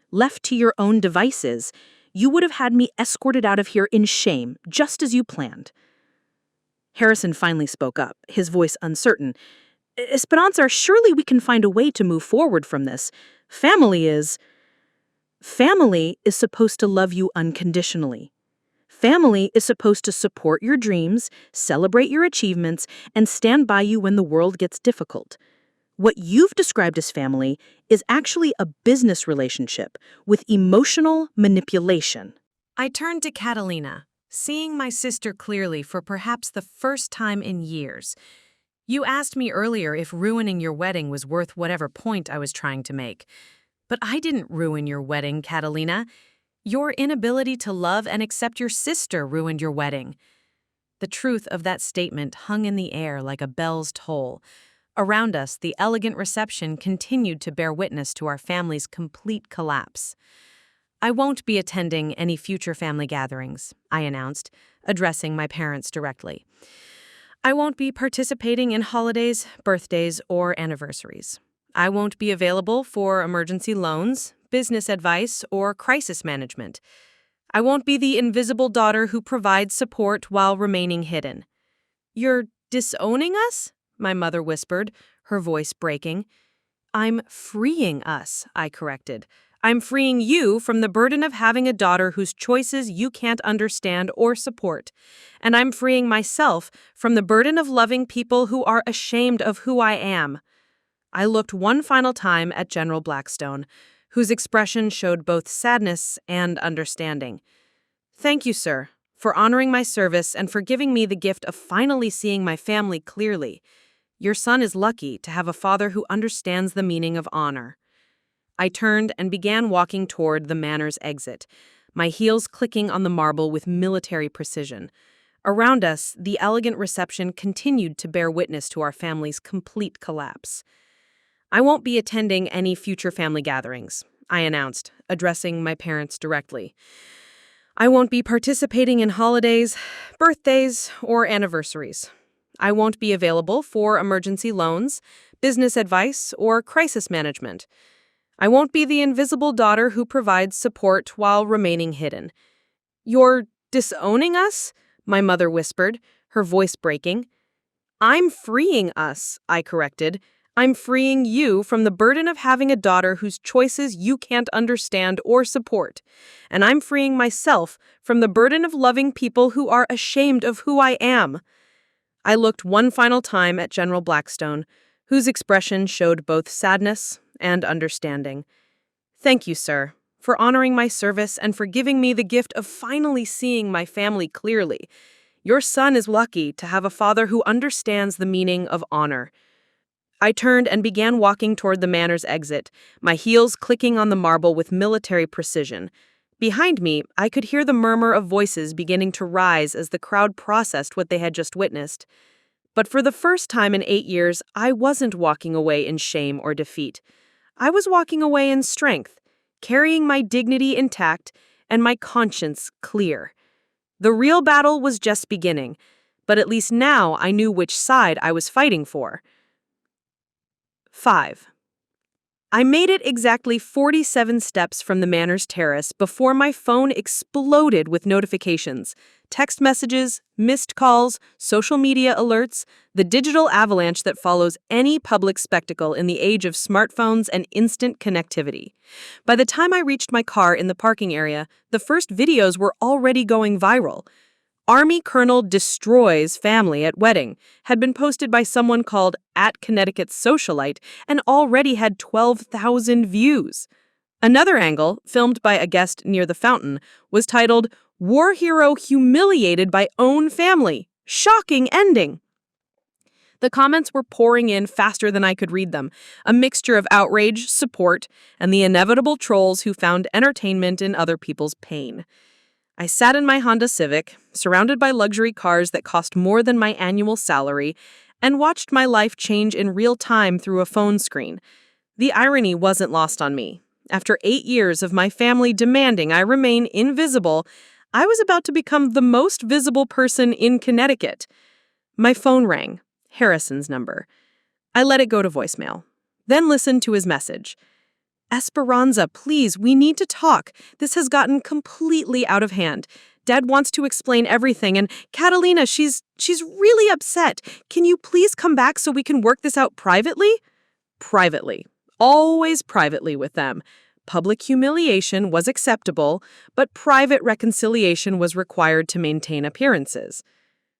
Left to your own devices, you would have had me escorted out of here in shame, just as you planned." Harrison finally spoke up, his voice uncertain. "Esperanza, surely we can find a way to move forward from this. Family is supposed to love you unconditionally. Family is supposed to support your dreams, celebrate your achievements, and stand by you when the world gets difficult. What you've described as family is actually a business relationship with emotional manipulation." I turned to Catalina, seeing my sister clearly for perhaps the first time in years. "You asked me earlier if ruining your wedding was worth whatever point I was trying to make. But I didn't ruin your wedding, Catalina. Your inability to love and accept your sister ruined your wedding." The truth of that statement hung in the air like a bell's toll. Around us, the elegant reception continued to bear witness to our family's complete collapse. "I won't be attending any future family gatherings," I announced, addressing my parents directly. "I won't be participating in holidays, birthdays, or anniversaries. I won't be available for emergency loans, business advice, or crisis management. I won't be the invisible daughter who provides support while remaining hidden." "You're disowning us?" my mother whispered, her voice breaking. "I'm freeing us," I corrected. "I'm freeing you from the burden of having a daughter whose choices you can't understand or support. And I'm freeing myself from the burden of loving people who are ashamed of who I am." I looked one final time at General Blackstone, whose expression showed both sadness and understanding. "Thank you, sir, for honoring my service and for giving me the gift of finally seeing my family clearly. Your son is lucky to have a father who understands the meaning of honor." I turned and began walking toward the manor's exit, my heels clicking on the marble with military precision. Around us, the elegant reception continued to bear witness to our family's complete collapse. "I won't be attending any future family gatherings," I announced, addressing my parents directly. "I won't be participating in holidays, birthdays, or anniversaries. I won't be available for emergency loans, business advice, or crisis management. I won't be the invisible daughter who provides support while remaining hidden." "You're disowning us?" my mother whispered, her voice breaking. "I'm freeing us," I corrected. "I'm freeing you from the burden of having a daughter whose choices you can't understand or support. And I'm freeing myself from the burden of loving people who are ashamed of who I am." I looked one final time at General Blackstone, whose expression showed both sadness and understanding. "Thank you, sir, for honoring my service and for giving me the gift of finally seeing my family clearly. Your son is lucky to have a father who understands the meaning of honor." I turned and began walking toward the manor's exit, my heels clicking on the marble with military precision. Behind me, I could hear the murmur of voices beginning to rise as the crowd processed what they had just witnessed. But for the first time in 8 years, I wasn't walking away in shame or defeat. I was walking away in strength, carrying my dignity intact and my conscience clear. The real battle was just beginning, but at least now I knew which side I was fighting for. 5. I made it exactly 47 steps from the Manor's terrace before my phone exploded with notifications, text messages, missed calls, social media alerts, the digital avalanche that follows any public spectacle in the age of smartphones and instant connectivity. By the time I reached my car in the parking area, the first videos were already going viral. Army Colonel Destroys Family at Wedding had been posted by someone called @Connecticut's Socialite and already had 12,000 views. Another angle, filmed by a guest near the fountain, was titled, "War Hero Humiliated by Own Family. Shocking Ending." The comments were pouring in faster than I could read them, a mixture of outrage, support, and the inevitable trolls who found entertainment in other people's pain. I sat in my Honda Civic, surrounded by luxury cars that cost more than my annual salary, and watched my life change in real time through a phone screen. The irony wasn't lost on me. After 8 years of my family demanding I remain invisible, I was about to become the most visible person in Connecticut. My phone rang, Harrison's number. I let it go to voicemail, then listened to his message. "Esperanza, please, we need to talk. This has gotten completely out of hand. Dad wants to explain everything, and Catalina, she's really upset. Can you please come back so we can work this out privately?" Privately. Always privately with them. Public humiliation was acceptable, but private reconciliation was required to maintain appearances.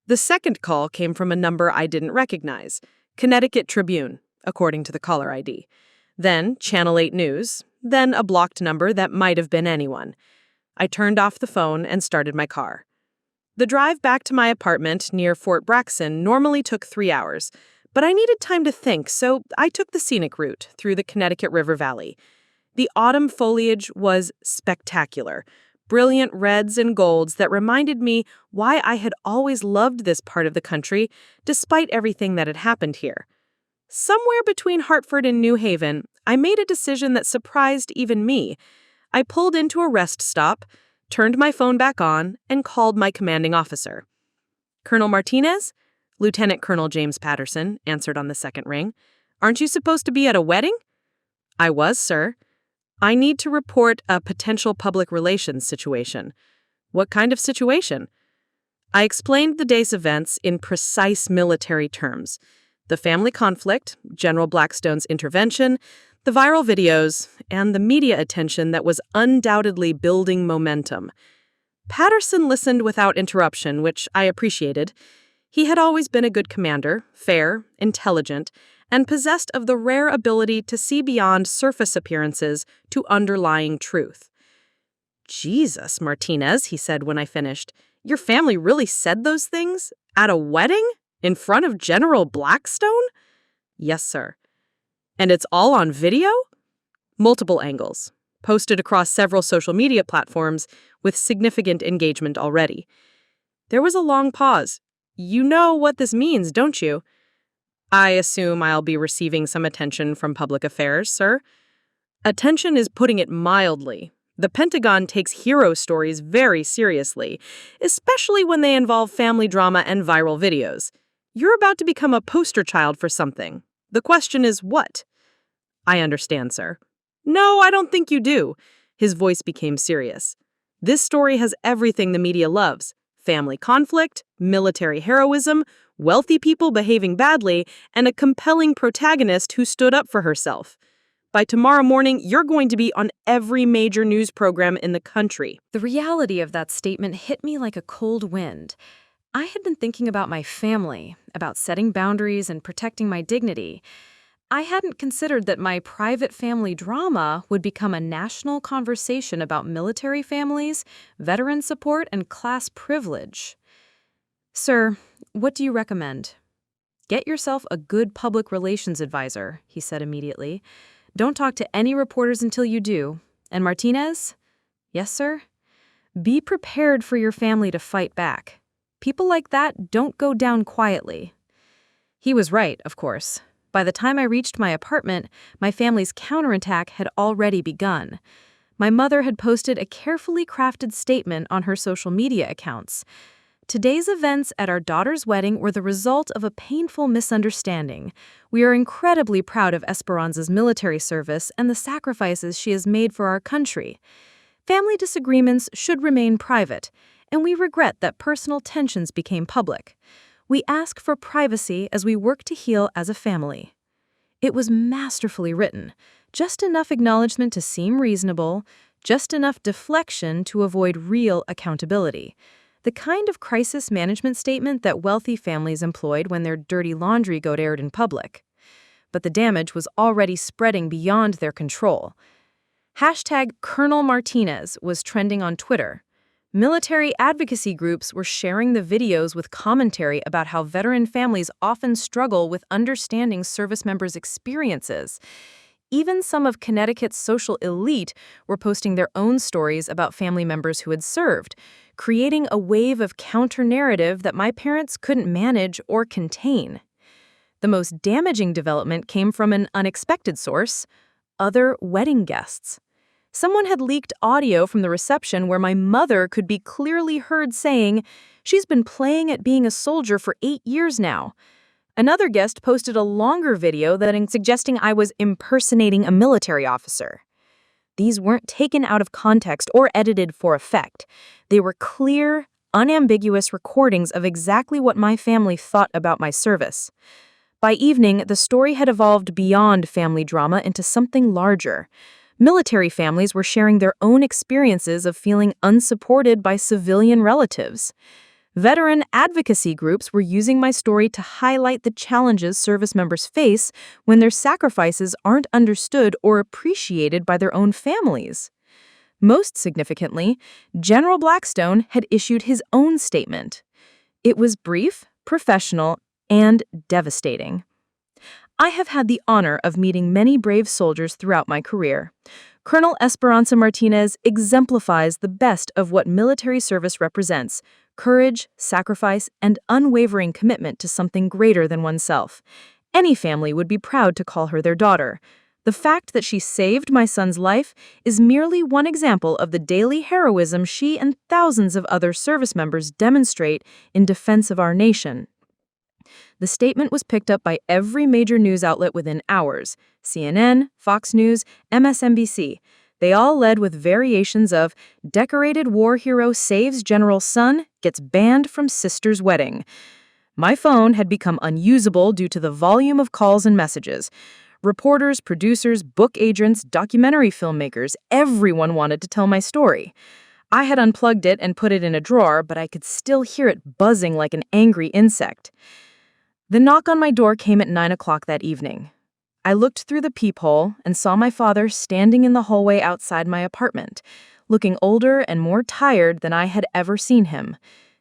The second call came from a number I didn't recognize. Connecticut Tribune, according to the caller ID. Then Channel 8 News, then a blocked number that might have been anyone. I turned off the phone and started my car. The drive back to my apartment near Fort Braxton normally took 3 hours, but I needed time to think, so I took the scenic route through the Connecticut River Valley. The autumn foliage was spectacular, brilliant reds and golds that reminded me why I had always loved this part of the country, despite everything that had happened here. Somewhere between Hartford and New Haven, I made a decision that surprised even me. I pulled into a rest stop, turned my phone back on, and called my commanding officer. "Colonel Martinez?" Lieutenant Colonel James Patterson answered on the second ring. "Aren't you supposed to be at a wedding?" "I was, sir." "I need to report a potential public relations situation." "What kind of situation?" I explained the day's events in precise military terms. The family conflict, General Blackstone's intervention, the viral videos, and the media attention that was undoubtedly building momentum. Patterson listened without interruption, which I appreciated. He had always been a good commander, fair, intelligent, and possessed of the rare ability to see beyond surface appearances to underlying truth. "Jesus, Martinez," he said when I finished, "your family really said those things? At a wedding? In front of General Blackstone?" "Yes, sir." "And it's all on video?" "Multiple angles, posted across several social media platforms with significant engagement already." There was a long pause. "You know what this means, don't you?" "I assume I'll be receiving some attention from public affairs, sir." "Attention is putting it mildly. The Pentagon takes hero stories very seriously, especially when they involve family drama and viral videos. You're about to become a poster child for something. The question is what?" "I understand, sir." "No, I don't think you do." His voice became serious. "This story has everything the media loves. Family conflict, military heroism, wealthy people behaving badly, and a compelling protagonist who stood up for herself. By tomorrow morning, you're going to be on every major news program in the country." The reality of that statement hit me like a cold wind. I had been thinking about my family, about setting boundaries and protecting my dignity. I hadn't considered that my private family drama would become a national conversation about military families, veteran support, and class privilege. "Sir, what do you recommend?" "Get yourself a good public relations advisor," he said immediately. "Don't talk to any reporters until you do. And Martinez?" "Yes, sir?" "Be prepared for your family to fight back. People like that don't go down quietly." He was right, of course. By the time I reached my apartment, my family's counterattack had already begun. My mother had posted a carefully crafted statement on her social media accounts. Today's events at our daughter's wedding were the result of a painful misunderstanding. We are incredibly proud of Esperanza's military service and the sacrifices she has made for our country. Family disagreements should remain private, and we regret that personal tensions became public. We ask for privacy as we work to heal as a family. It was masterfully written, just enough acknowledgement to seem reasonable, just enough deflection to avoid real accountability. The kind of crisis management statement that wealthy families employed when their dirty laundry got aired in public. But the damage was already spreading beyond their control. Hashtag Colonel Martinez was trending on Twitter. Military advocacy groups were sharing the videos with commentary about how veteran families often struggle with understanding service members' experiences. Even some of Connecticut's social elite were posting their own stories about family members who had served, creating a wave of counter-narrative that my parents couldn't manage or contain. The most damaging development came from an unexpected source: other wedding guests. Someone had leaked audio from the reception where my mother could be clearly heard saying, "She's been playing at being a soldier for 8 years now." Another guest posted a longer video suggesting I was impersonating a military officer. These weren't taken out of context or edited for effect. They were clear, unambiguous recordings of exactly what my family thought about my service. By evening, the story had evolved beyond family drama into something larger. Military families were sharing their own experiences of feeling unsupported by civilian relatives. Veteran advocacy groups were using my story to highlight the challenges service members face when their sacrifices aren't understood or appreciated by their own families. Most significantly, General Blackstone had issued his own statement. It was brief, professional, and devastating. I have had the honor of meeting many brave soldiers throughout my career. Colonel Esperanza Martinez exemplifies the best of what military service represents: courage, sacrifice, and unwavering commitment to something greater than oneself. Any family would be proud to call her their daughter. The fact that she saved my son's life is merely one example of the daily heroism she and thousands of other service members demonstrate in defense of our nation. The statement was picked up by every major news outlet within hours: CNN, Fox News, MSNBC. They all led with variations of "Decorated war hero saves general's son, gets banned from sister's wedding." My phone had become unusable due to the volume of calls and messages. Reporters, producers, book agents, documentary filmmakers, everyone wanted to tell my story. I had unplugged it and put it in a drawer, but I could still hear it buzzing like an angry insect. The knock on my door came at 9 o'clock that evening. I looked through the peephole and saw my father standing in the hallway outside my apartment, looking older and more tired than I had ever seen him.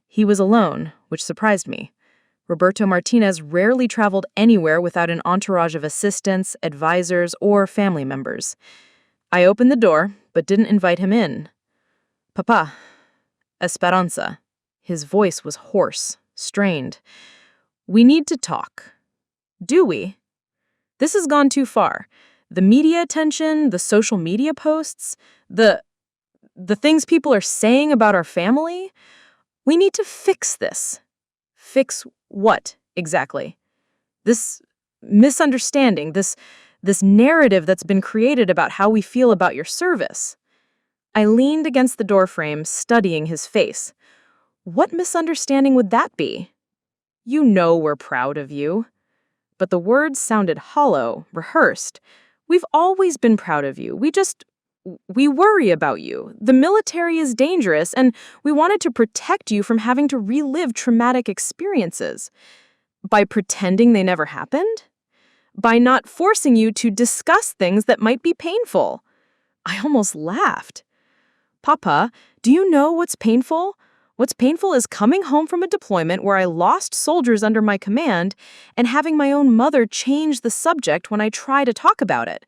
He was alone, which surprised me. Roberto Martinez rarely traveled anywhere without an entourage of assistants, advisors, or family members. I opened the door, but didn't invite him in. "Papa, Esperanza." His voice was hoarse, strained. "We need to talk." "Do we?" "This has gone too far. The media attention, the social media posts, the things people are saying about our family. We need to fix this." "Fix what, exactly?" "This misunderstanding, this narrative that's been created about how we feel about your service." I leaned against the doorframe, studying his face. "What misunderstanding would that be?" "You know we're proud of you." But the words sounded hollow, rehearsed. "We've always been proud of you. We worry about you. The military is dangerous, and we wanted to protect you from having to relive traumatic experiences." By pretending they never happened? By not forcing you to discuss things that might be painful? I almost laughed. "Papa, do you know what's painful? What's painful is coming home from a deployment where I lost soldiers under my command and having my own mother change the subject when I try to talk about it.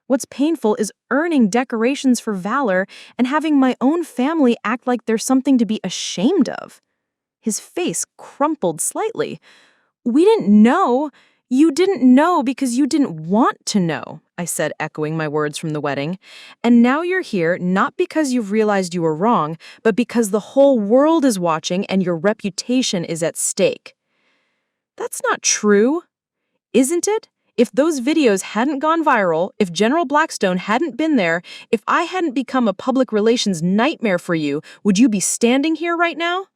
What's painful is earning decorations for valor and having my own family act like there's something to be ashamed of." His face crumpled slightly. "We didn't know. You didn't know because you didn't want to know, I said, echoing my words from the wedding. And now you're here not because you've realized you were wrong, but because the whole world is watching and your reputation is at stake. That's not true, isn't it? If those videos hadn't gone viral, if General Blackstone hadn't been there, if I hadn't become a public relations nightmare for you, would you be standing here right now?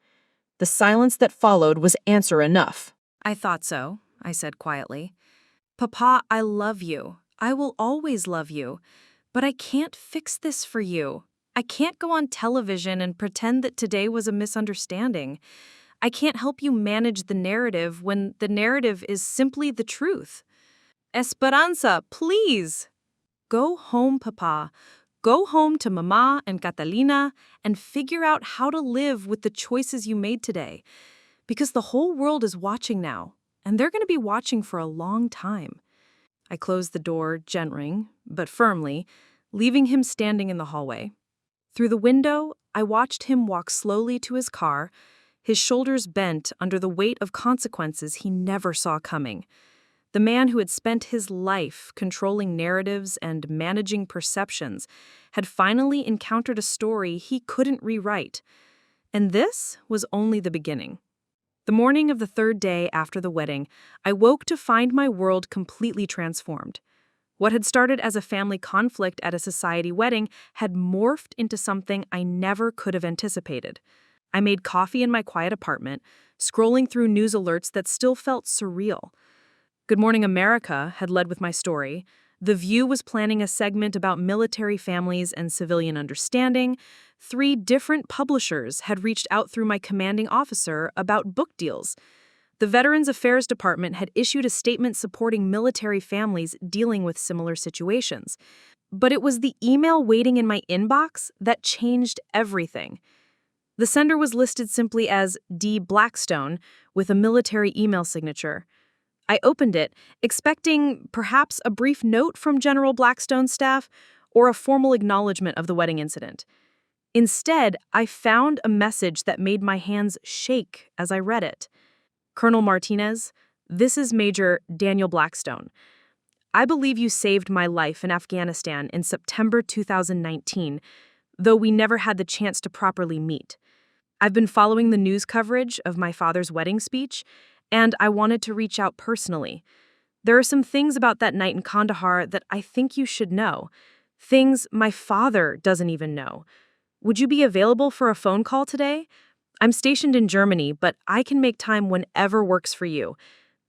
The silence that followed was answer enough. I thought so, I said quietly. Papa, I love you. I will always love you. But I can't fix this for you. I can't go on television and pretend that today was a misunderstanding. I can't help you manage the narrative when the narrative is simply the truth. Esperanza, please! Go home, Papa. Go home to Mama and Catalina and figure out how to live with the choices you made today. Because the whole world is watching now, and they're going to be watching for a long time. I closed the door gently, but firmly, leaving him standing in the hallway. Through the window, I watched him walk slowly to his car, his shoulders bent under the weight of consequences he never saw coming. The man who had spent his life controlling narratives and managing perceptions had finally encountered a story he couldn't rewrite. And this was only the beginning. The morning of the third day after the wedding, I woke to find my world completely transformed. What had started as a family conflict at a society wedding had morphed into something I never could have anticipated. I made coffee in my quiet apartment, scrolling through news alerts that still felt surreal. Good Morning America had led with my story. The View was planning a segment about military families and civilian understanding. 3 different publishers had reached out through my commanding officer about book deals. The Veterans Affairs Department had issued a statement supporting military families dealing with similar situations. But it was the email waiting in my inbox that changed everything. The sender was listed simply as D. Blackstone with a military email signature. I opened it, expecting perhaps a brief note from General Blackstone's staff or a formal acknowledgement of the wedding incident. Instead, I found a message that made my hands shake as I read it. Colonel Martinez, this is Major Daniel Blackstone. I believe you saved my life in Afghanistan in September 2019, though we never had the chance to properly meet. I've been following the news coverage of my father's wedding speech, and I wanted to reach out personally. There are some things about that night in Kandahar that I think you should know. Things my father doesn't even know. Would you be available for a phone call today? I'm stationed in Germany, but I can make time whenever works for you.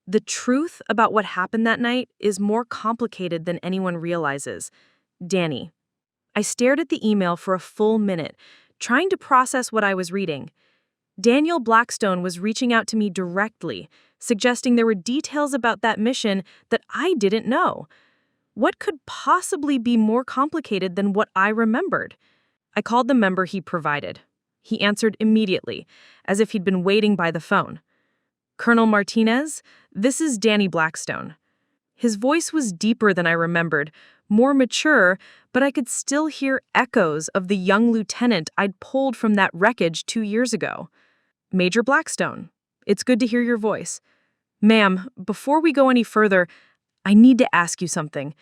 The truth about what happened that night is more complicated than anyone realizes. Danny. I stared at the email for a full minute, trying to process what I was reading. Daniel Blackstone was reaching out to me directly, suggesting there were details about that mission that I didn't know. What could possibly be more complicated than what I remembered? I called the number he provided. He answered immediately, as if he'd been waiting by the phone. Colonel Martinez, this is Danny Blackstone. His voice was deeper than I remembered, more mature, but I could still hear echoes of the young lieutenant I'd pulled from that wreckage 2 years ago. Major Blackstone, it's good to hear your voice. Ma'am, before we go any further, I need to ask you something.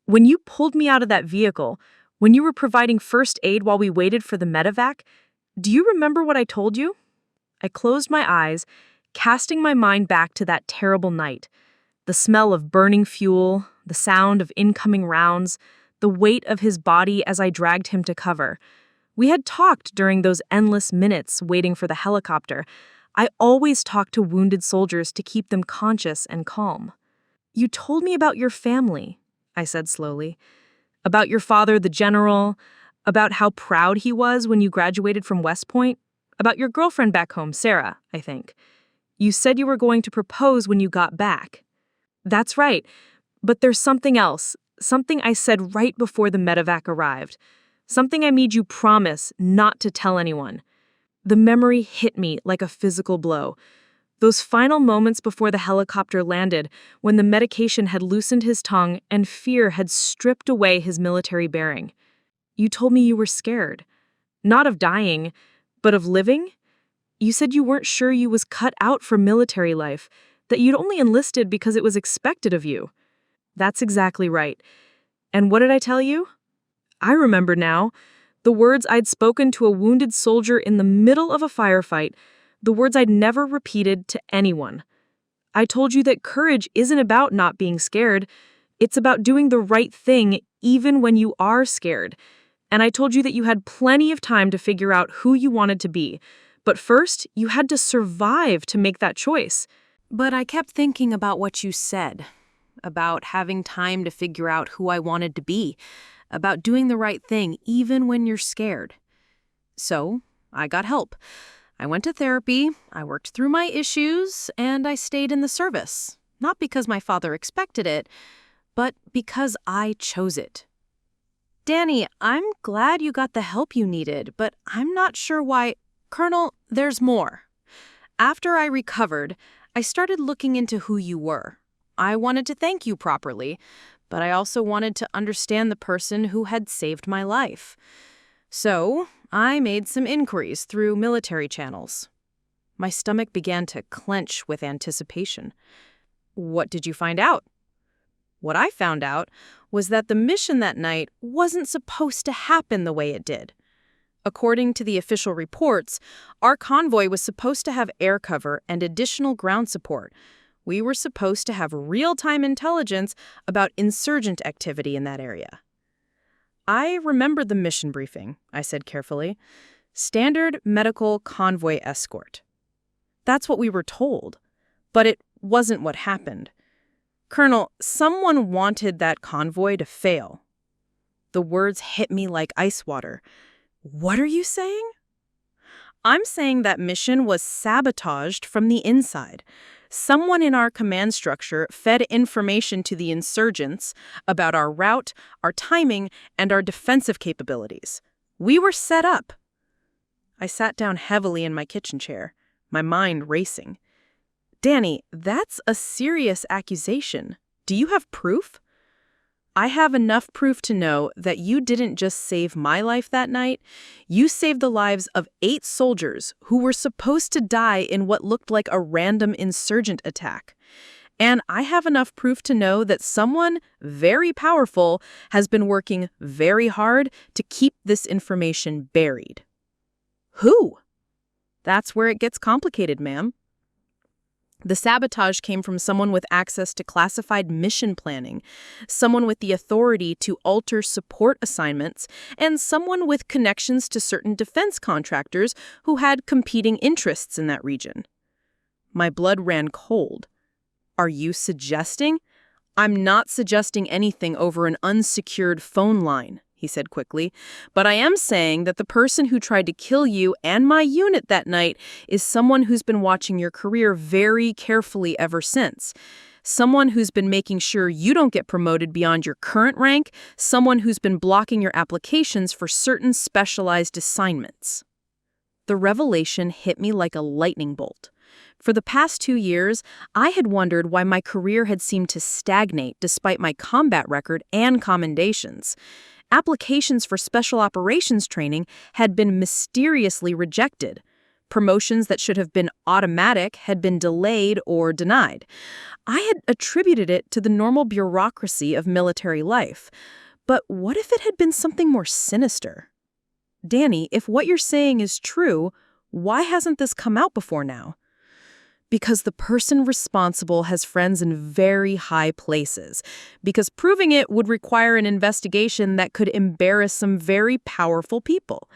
When you pulled me out of that vehicle, when you were providing first aid while we waited for the medevac, do you remember what I told you? I closed my eyes, casting my mind back to that terrible night. The smell of burning fuel, the sound of incoming rounds, the weight of his body as I dragged him to cover. We had talked during those endless minutes waiting for the helicopter. I always talked to wounded soldiers to keep them conscious and calm. You told me about your family, I said slowly. About your father, the general, about how proud he was when you graduated from West Point, about your girlfriend back home, Sarah, I think. You said you were going to propose when you got back. That's right, but there's something else, something I said right before the medevac arrived. Something I made you promise not to tell anyone. The memory hit me like a physical blow. Those final moments before the helicopter landed, when the medication had loosened his tongue and fear had stripped away his military bearing. You told me you were scared. Not of dying, but of living? You said you weren't sure you was cut out for military life, that you'd only enlisted because it was expected of you. That's exactly right. And what did I tell you? I remember now. The words I'd spoken to a wounded soldier in the middle of a firefight, the words I'd never repeated to anyone. I told you that courage isn't about not being scared. It's about doing the right thing even when you are scared. And I told you that you had plenty of time to figure out who you wanted to be. But first, you had to survive to make that choice. But I kept thinking about what you said, about having time to figure out who I wanted to be, about doing the right thing even when you're scared. So, I got help. I went to therapy, I worked through my issues, and I stayed in the service. Not because my father expected it, but because I chose it. Danny, I'm glad you got the help you needed, but I'm not sure why. Colonel, there's more. After I recovered, I started looking into who you were. I wanted to thank you properly, but I also wanted to understand the person who had saved my life. So, I made some inquiries through military channels. My stomach began to clench with anticipation. What did you find out? What I found out was that the mission that night wasn't supposed to happen the way it did. According to the official reports, our convoy was supposed to have air cover and additional ground support. We were supposed to have real-time intelligence about insurgent activity in that area. I remembered the mission briefing, I said carefully. Standard medical convoy escort. That's what we were told, but it wasn't what happened. Colonel, someone wanted that convoy to fail. The words hit me like ice water. What are you saying? I'm saying that mission was sabotaged from the inside. Someone in our command structure fed information to the insurgents about our route, our timing, and our defensive capabilities. We were set up. I sat down heavily in my kitchen chair, my mind racing. Danny, that's a serious accusation. Do you have proof? I have enough proof to know that you didn't just save my life that night. You saved the lives of 8 soldiers who were supposed to die in what looked like a random insurgent attack. And I have enough proof to know that someone very powerful has been working very hard to keep this information buried. Who? That's where it gets complicated, ma'am. The sabotage came from someone with access to classified mission planning, someone with the authority to alter support assignments, and someone with connections to certain defense contractors who had competing interests in that region. My blood ran cold. Are you suggesting? I'm not suggesting anything over an unsecured phone line, he said quickly, but I am saying that the person who tried to kill you and my unit that night is someone who's been watching your career very carefully ever since. Someone who's been making sure you don't get promoted beyond your current rank, someone who's been blocking your applications for certain specialized assignments. The revelation hit me like a lightning bolt. For the past 2 years, I had wondered why my career had seemed to stagnate despite my combat record and commendations. Applications for special operations training had been mysteriously rejected. Promotions that should have been automatic had been delayed or denied. I had attributed it to the normal bureaucracy of military life. But what if it had been something more sinister? Danny, if what you're saying is true, why hasn't this come out before now? Because the person responsible has friends in very high places. Because proving it would require an investigation that could embarrass some very powerful people.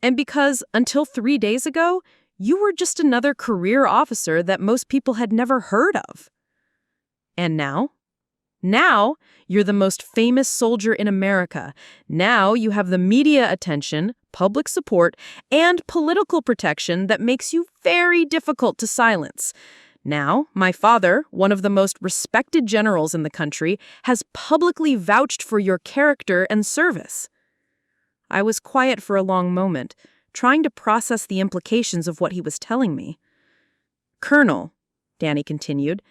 And because, until 3 days ago, you were just another career officer that most people had never heard of. And now? Now, you're the most famous soldier in America. Now you have the media attention, public support, and political protection that makes you very difficult to silence. Now, my father, one of the most respected generals in the country, has publicly vouched for your character and service. I was quiet for a long moment, trying to process the implications of what he was telling me. Colonel, Danny continued,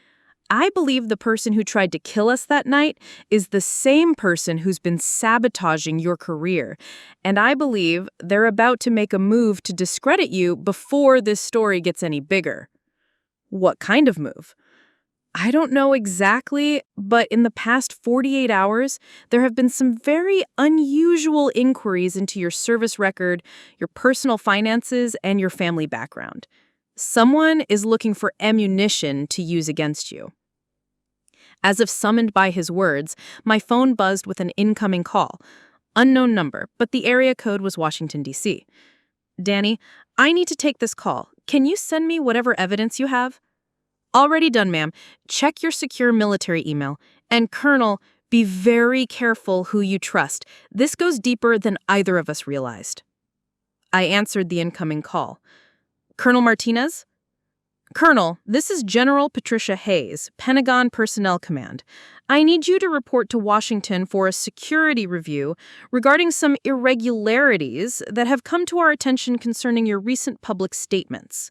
I believe the person who tried to kill us that night is the same person who's been sabotaging your career, and I believe they're about to make a move to discredit you before this story gets any bigger. What kind of move? I don't know exactly, but in the past 48 hours, there have been some very unusual inquiries into your service record, your personal finances, and your family background. Someone is looking for ammunition to use against you. As if summoned by his words, my phone buzzed with an incoming call. Unknown number, but the area code was Washington, D.C. Danny, I need to take this call. Can you send me whatever evidence you have? Already done, ma'am. Check your secure military email. And Colonel, be very careful who you trust. This goes deeper than either of us realized. I answered the incoming call. Colonel Martinez? Colonel, this is General Patricia Hayes, Pentagon Personnel Command. I need you to report to Washington for a security review regarding some irregularities that have come to our attention concerning your recent public statements.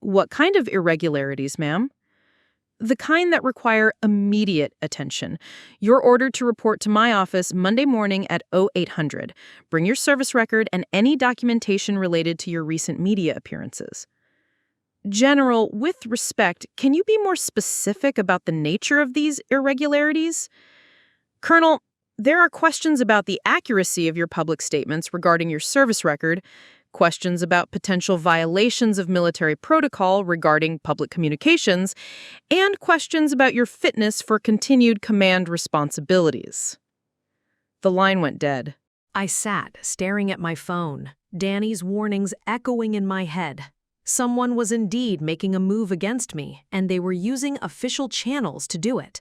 What kind of irregularities, ma'am? The kind that require immediate attention. You're ordered to report to my office Monday morning at 0800. Bring your service record and any documentation related to your recent media appearances. General, with respect, can you be more specific about the nature of these irregularities? Colonel, there are questions about the accuracy of your public statements regarding your service record, questions about potential violations of military protocol regarding public communications, and questions about your fitness for continued command responsibilities. The line went dead. I sat, staring at my phone, Danny's warnings echoing in my head. Someone was indeed making a move against me, and they were using official channels to do it.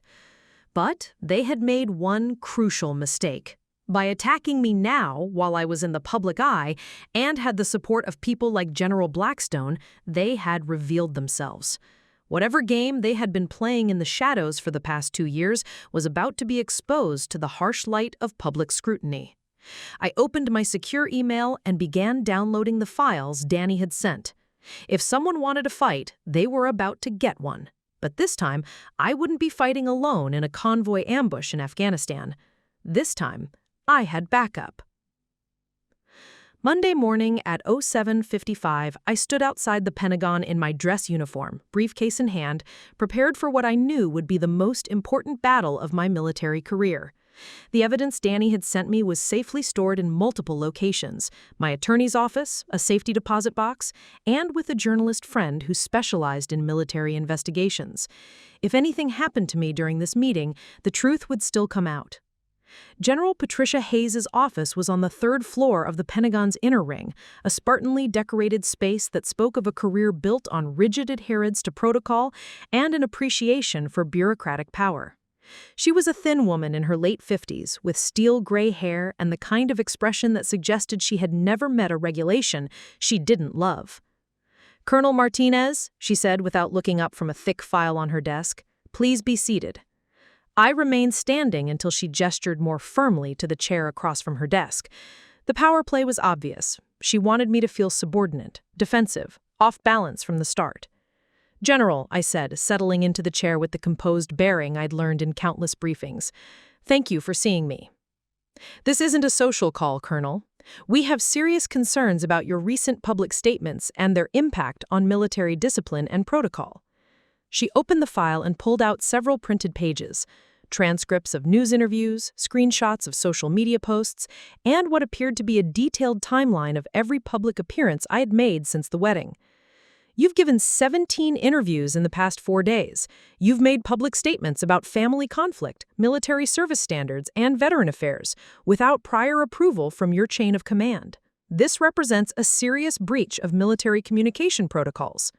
But they had made one crucial mistake. By attacking me now, while I was in the public eye, and had the support of people like General Blackstone, they had revealed themselves. Whatever game they had been playing in the shadows for the past 2 years was about to be exposed to the harsh light of public scrutiny. I opened my secure email and began downloading the files Danny had sent. If someone wanted a fight, they were about to get one. But this time, I wouldn't be fighting alone in a convoy ambush in Afghanistan. This time, I had backup. Monday morning at 07:55, I stood outside the Pentagon in my dress uniform, briefcase in hand, prepared for what I knew would be the most important battle of my military career. The evidence Danny had sent me was safely stored in multiple locations: my attorney's office, a safety deposit box, and with a journalist friend who specialized in military investigations. If anything happened to me during this meeting, the truth would still come out. General Patricia Hayes' office was on the 3rd floor of the Pentagon's inner ring, a Spartanly decorated space that spoke of a career built on rigid adherence to protocol and an appreciation for bureaucratic power. She was a thin woman in her late 50s, with steel gray hair and the kind of expression that suggested she had never met a regulation she didn't love. "Colonel Martinez," she said without looking up from a thick file on her desk, "please be seated." I remained standing until she gestured more firmly to the chair across from her desk. The power play was obvious. She wanted me to feel subordinate, defensive, off balance from the start. "General," I said, settling into the chair with the composed bearing I'd learned in countless briefings, "thank you for seeing me. This isn't a social call, Colonel. We have serious concerns about your recent public statements and their impact on military discipline and protocol." She opened the file and pulled out several printed pages, transcripts of news interviews, screenshots of social media posts, and what appeared to be a detailed timeline of every public appearance I had made since the wedding. "You've given 17 interviews in the past 4 days. You've made public statements about family conflict, military service standards, and veteran affairs without prior approval from your chain of command. This represents a serious breach of military communication protocols.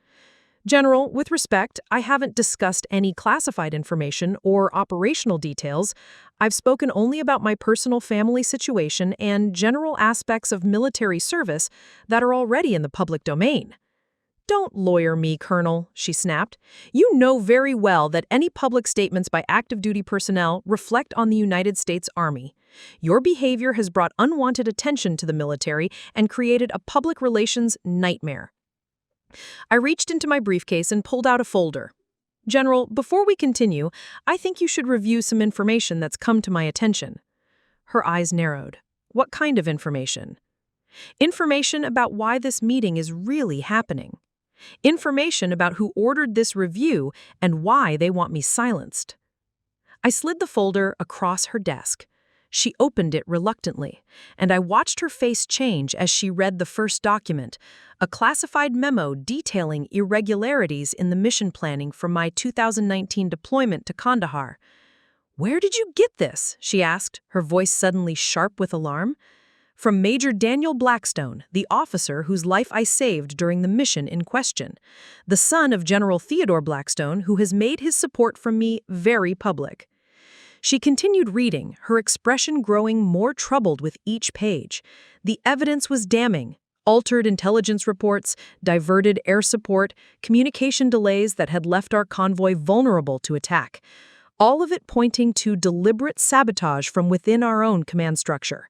General, with respect, I haven't discussed any classified information or operational details. I've spoken only about my personal family situation and general aspects of military service that are already in the public domain." "Don't lawyer me, Colonel," she snapped. "You know very well that any public statements by active duty personnel reflect on the United States Army. Your behavior has brought unwanted attention to the military and created a public relations nightmare." I reached into my briefcase and pulled out a folder. "General, before we continue, I think you should review some information that's come to my attention." Her eyes narrowed. "What kind of information?" "Information about why this meeting is really happening." Information about who ordered this review and why they want me silenced. I slid the folder across her desk. She opened it reluctantly, and I watched her face change as she read the first document, a classified memo detailing irregularities in the mission planning for my 2019 deployment to Kandahar. "Where did you get this?" she asked, her voice suddenly sharp with alarm. "From Major Daniel Blackstone, the officer whose life I saved during the mission in question, the son of General Theodore Blackstone, who has made his support from me very public." She continued reading, her expression growing more troubled with each page. The evidence was damning. Altered intelligence reports, diverted air support, communication delays that had left our convoy vulnerable to attack. All of it pointing to deliberate sabotage from within our own command structure.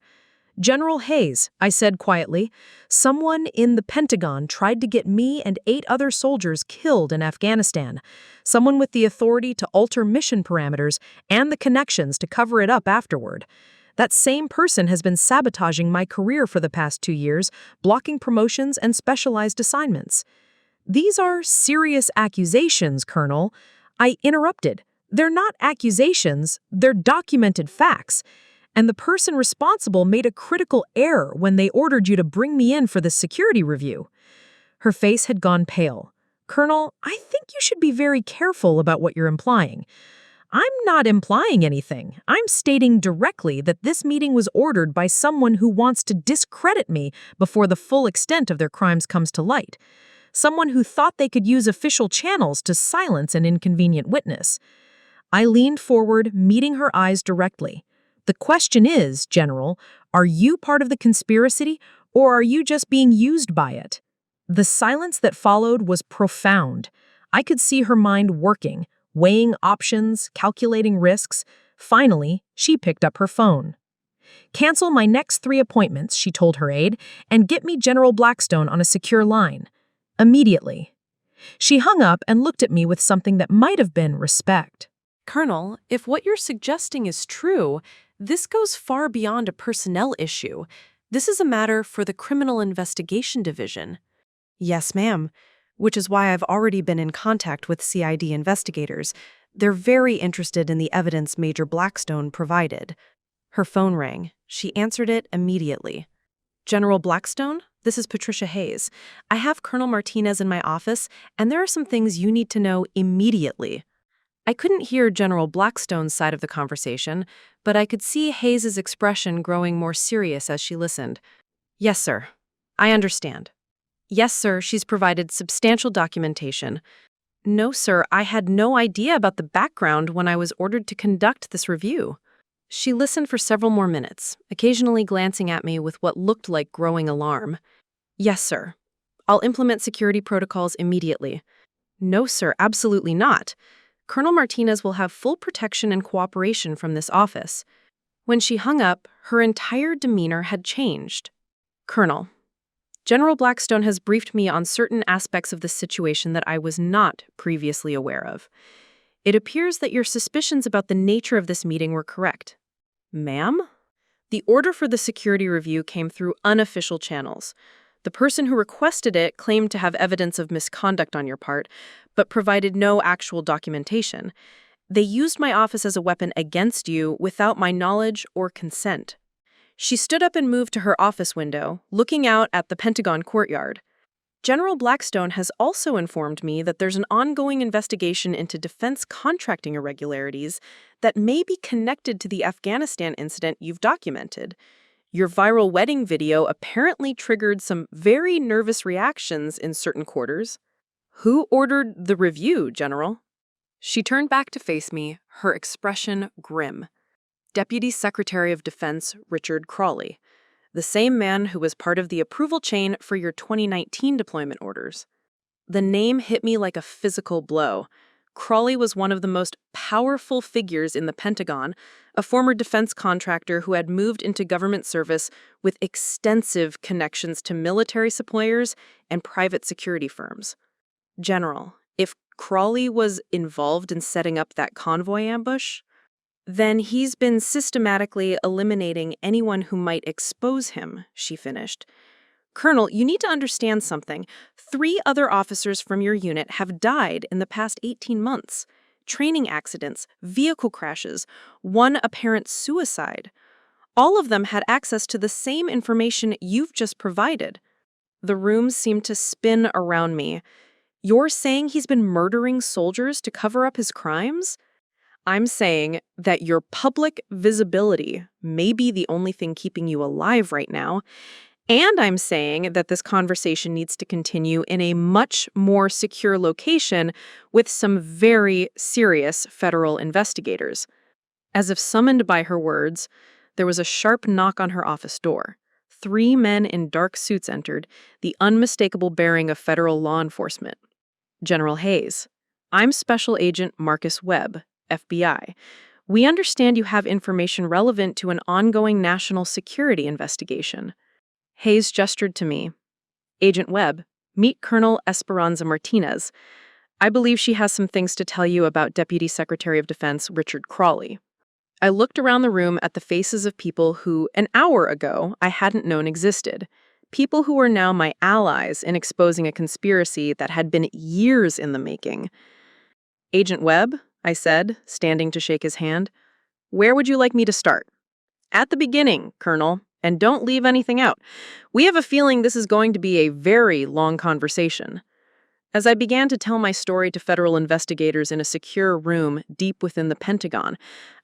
"General Hayes," I said quietly, "someone in the Pentagon tried to get me and 8 other soldiers killed in Afghanistan. Someone with the authority to alter mission parameters and the connections to cover it up afterward. That same person has been sabotaging my career for the past 2 years, blocking promotions and specialized assignments." "These are serious accusations, Colonel." I interrupted. "They're not accusations, they're documented facts. And the person responsible made a critical error when they ordered you to bring me in for the security review." Her face had gone pale. "Colonel, I think you should be very careful about what you're implying." "I'm not implying anything. I'm stating directly that this meeting was ordered by someone who wants to discredit me before the full extent of their crimes comes to light. Someone who thought they could use official channels to silence an inconvenient witness." I leaned forward, meeting her eyes directly. "The question is, General, are you part of the conspiracy, or are you just being used by it?" The silence that followed was profound. I could see her mind working, weighing options, calculating risks. Finally, she picked up her phone. "Cancel my next 3 appointments," she told her aide, "and get me General Blackstone on a secure line. Immediately." She hung up and looked at me with something that might have been respect. "Colonel, if what you're suggesting is true, this goes far beyond a personnel issue. This is a matter for the Criminal Investigation Division." "Yes, ma'am. Which is why I've already been in contact with CID investigators. They're very interested in the evidence Major Blackstone provided." Her phone rang. She answered it immediately. "General Blackstone, this is Patricia Hayes. I have Colonel Martinez in my office, and there are some things you need to know immediately." I couldn't hear General Blackstone's side of the conversation, but I could see Hayes's expression growing more serious as she listened. "Yes, sir. I understand." "Yes, sir, she's provided substantial documentation." "No, sir, I had no idea about the background when I was ordered to conduct this review." She listened for several more minutes, occasionally glancing at me with what looked like growing alarm. "Yes, sir. I'll implement security protocols immediately." "No, sir, absolutely not. Colonel Martinez will have full protection and cooperation from this office." When she hung up, her entire demeanor had changed. "Colonel, General Blackstone has briefed me on certain aspects of this situation that I was not previously aware of. It appears that your suspicions about the nature of this meeting were correct." "Ma'am?" "The order for the security review came through unofficial channels. The person who requested it claimed to have evidence of misconduct on your part, but provided no actual documentation. They used my office as a weapon against you without my knowledge or consent." She stood up and moved to her office window, looking out at the Pentagon courtyard. "General Blackstone has also informed me that there's an ongoing investigation into defense contracting irregularities that may be connected to the Afghanistan incident you've documented. Your viral wedding video apparently triggered some very nervous reactions in certain quarters." "Who ordered the review, General?" She turned back to face me, her expression grim. "Deputy Secretary of Defense Richard Crawley, the same man who was part of the approval chain for your 2019 deployment orders." The name hit me like a physical blow. Crawley was one of the most powerful figures in the Pentagon, a former defense contractor who had moved into government service with extensive connections to military suppliers and private security firms. "General, if Crawley was involved in setting up that convoy ambush, then he's been systematically eliminating anyone who might expose him," she finished. Colonel, you need to understand something. 3 other officers from your unit have died in the past 18 months. Training accidents, vehicle crashes, one apparent suicide. All of them had access to the same information you've just provided. The room seemed to spin around me. You're saying he's been murdering soldiers to cover up his crimes? I'm saying that your public visibility may be the only thing keeping you alive right now. And I'm saying that this conversation needs to continue in a much more secure location with some very serious federal investigators. As if summoned by her words, there was a sharp knock on her office door. 3 men in dark suits entered, the unmistakable bearing of federal law enforcement. General Hayes, I'm Special Agent Marcus Webb, FBI. We understand you have information relevant to an ongoing national security investigation. Hayes gestured to me. Agent Webb, meet Colonel Esperanza Martinez. I believe she has some things to tell you about Deputy Secretary of Defense Richard Crawley. I looked around the room at the faces of people who, an hour ago, I hadn't known existed. People who were now my allies in exposing a conspiracy that had been years in the making. Agent Webb, I said, standing to shake his hand, where would you like me to start? At the beginning, Colonel. And don't leave anything out. We have a feeling this is going to be a very long conversation. As I began to tell my story to federal investigators in a secure room deep within the Pentagon,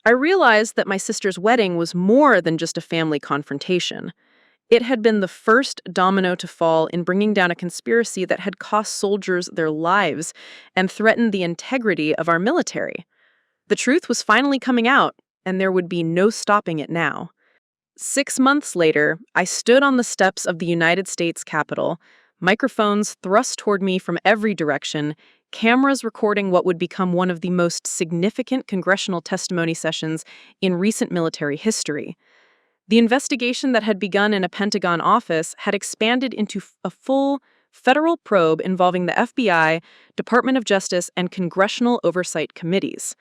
I realized that my sister's wedding was more than just a family confrontation. It had been the first domino to fall in bringing down a conspiracy that had cost soldiers their lives and threatened the integrity of our military. The truth was finally coming out, and there would be no stopping it now. 6 months later, I stood on the steps of the United States Capitol, microphones thrust toward me from every direction, cameras recording what would become one of the most significant congressional testimony sessions in recent military history. The investigation that had begun in a Pentagon office had expanded into a full federal probe involving the FBI, Department of Justice, and congressional oversight committees.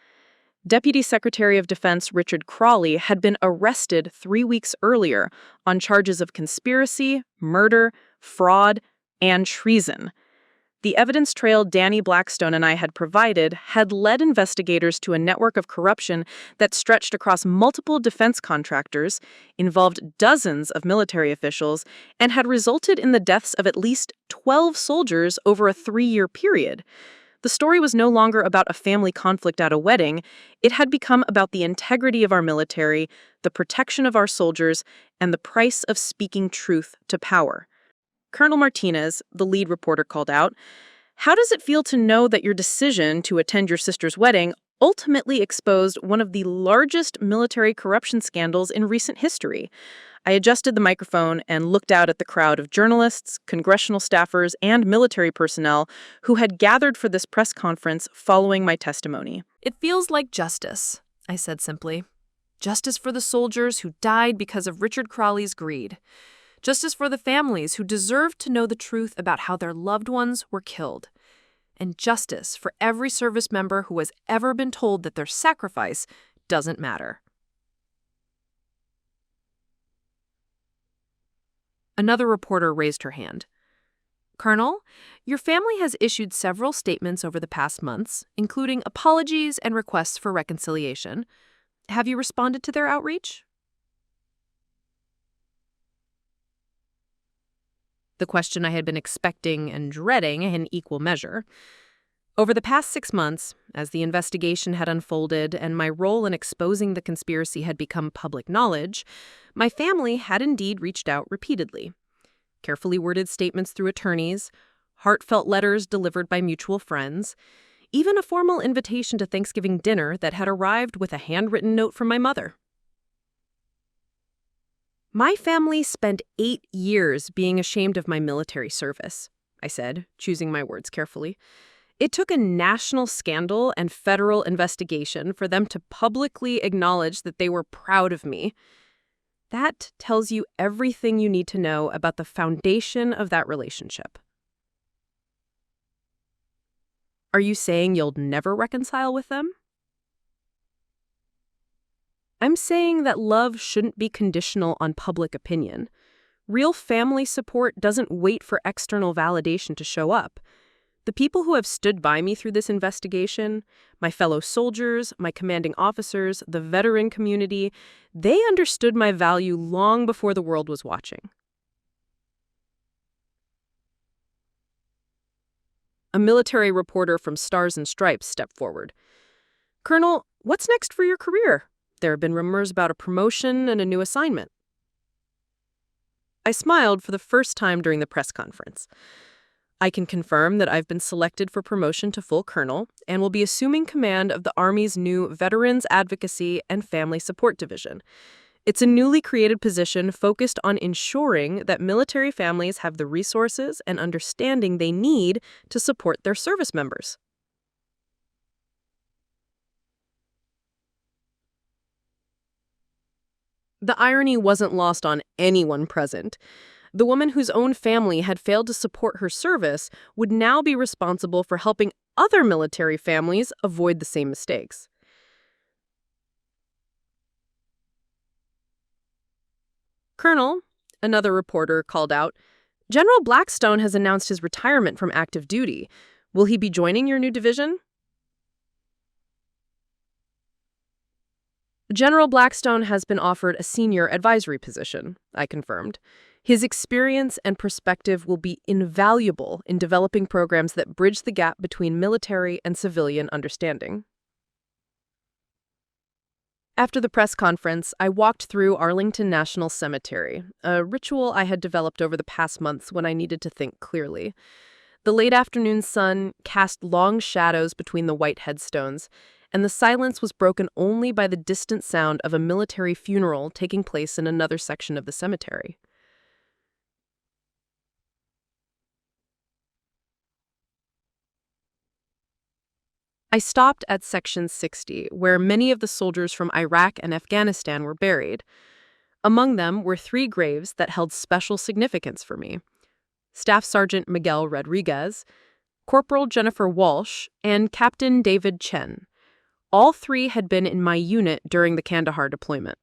Deputy Secretary of Defense Richard Crawley had been arrested 3 weeks earlier on charges of conspiracy, murder, fraud, and treason. The evidence trail Danny Blackstone and I had provided had led investigators to a network of corruption that stretched across multiple defense contractors, involved dozens of military officials, and had resulted in the deaths of at least 12 soldiers over a 3-year period. The story was no longer about a family conflict at a wedding. It had become about the integrity of our military, the protection of our soldiers, and the price of speaking truth to power. Colonel Martinez, the lead reporter, called out, "How does it feel to know that your decision to attend your sister's wedding ultimately exposed one of the largest military corruption scandals in recent history?" I adjusted the microphone and looked out at the crowd of journalists, congressional staffers, and military personnel who had gathered for this press conference following my testimony. It feels like justice, I said simply. Justice for the soldiers who died because of Richard Crawley's greed. Justice for the families who deserved to know the truth about how their loved ones were killed. And justice for every service member who has ever been told that their sacrifice doesn't matter. Another reporter raised her hand. Colonel, your family has issued several statements over the past months, including apologies and requests for reconciliation. Have you responded to their outreach? The question I had been expecting and dreading in equal measure. Over the past 6 months, as the investigation had unfolded and my role in exposing the conspiracy had become public knowledge, my family had indeed reached out repeatedly. Carefully worded statements through attorneys, heartfelt letters delivered by mutual friends, even a formal invitation to Thanksgiving dinner that had arrived with a handwritten note from my mother. My family spent 8 years being ashamed of my military service, I said, choosing my words carefully. It took a national scandal and federal investigation for them to publicly acknowledge that they were proud of me. That tells you everything you need to know about the foundation of that relationship. Are you saying you'll never reconcile with them? I'm saying that love shouldn't be conditional on public opinion. Real family support doesn't wait for external validation to show up. The people who have stood by me through this investigation, my fellow soldiers, my commanding officers, the veteran community, they understood my value long before the world was watching. A military reporter from Stars and Stripes stepped forward. "Colonel, what's next for your career? There have been rumors about a promotion and a new assignment." I smiled for the first time during the press conference. "I can confirm that I've been selected for promotion to full colonel and will be assuming command of the Army's new Veterans Advocacy and Family Support Division. It's a newly created position focused on ensuring that military families have the resources and understanding they need to support their service members." The irony wasn't lost on anyone present. The woman whose own family had failed to support her service would now be responsible for helping other military families avoid the same mistakes. "Colonel," another reporter called out, "General Blackstone has announced his retirement from active duty. Will he be joining your new division?" "General Blackstone has been offered a senior advisory position," I confirmed. "His experience and perspective will be invaluable in developing programs that bridge the gap between military and civilian understanding." After the press conference, I walked through Arlington National Cemetery, a ritual I had developed over the past months when I needed to think clearly. The late afternoon sun cast long shadows between the white headstones, and the silence was broken only by the distant sound of a military funeral taking place in another section of the cemetery. I stopped at Section 60, where many of the soldiers from Iraq and Afghanistan were buried. Among them were 3 graves that held special significance for me: Staff Sergeant Miguel Rodriguez, Corporal Jennifer Walsh, and Captain David Chen. All 3 had been in my unit during the Kandahar deployment.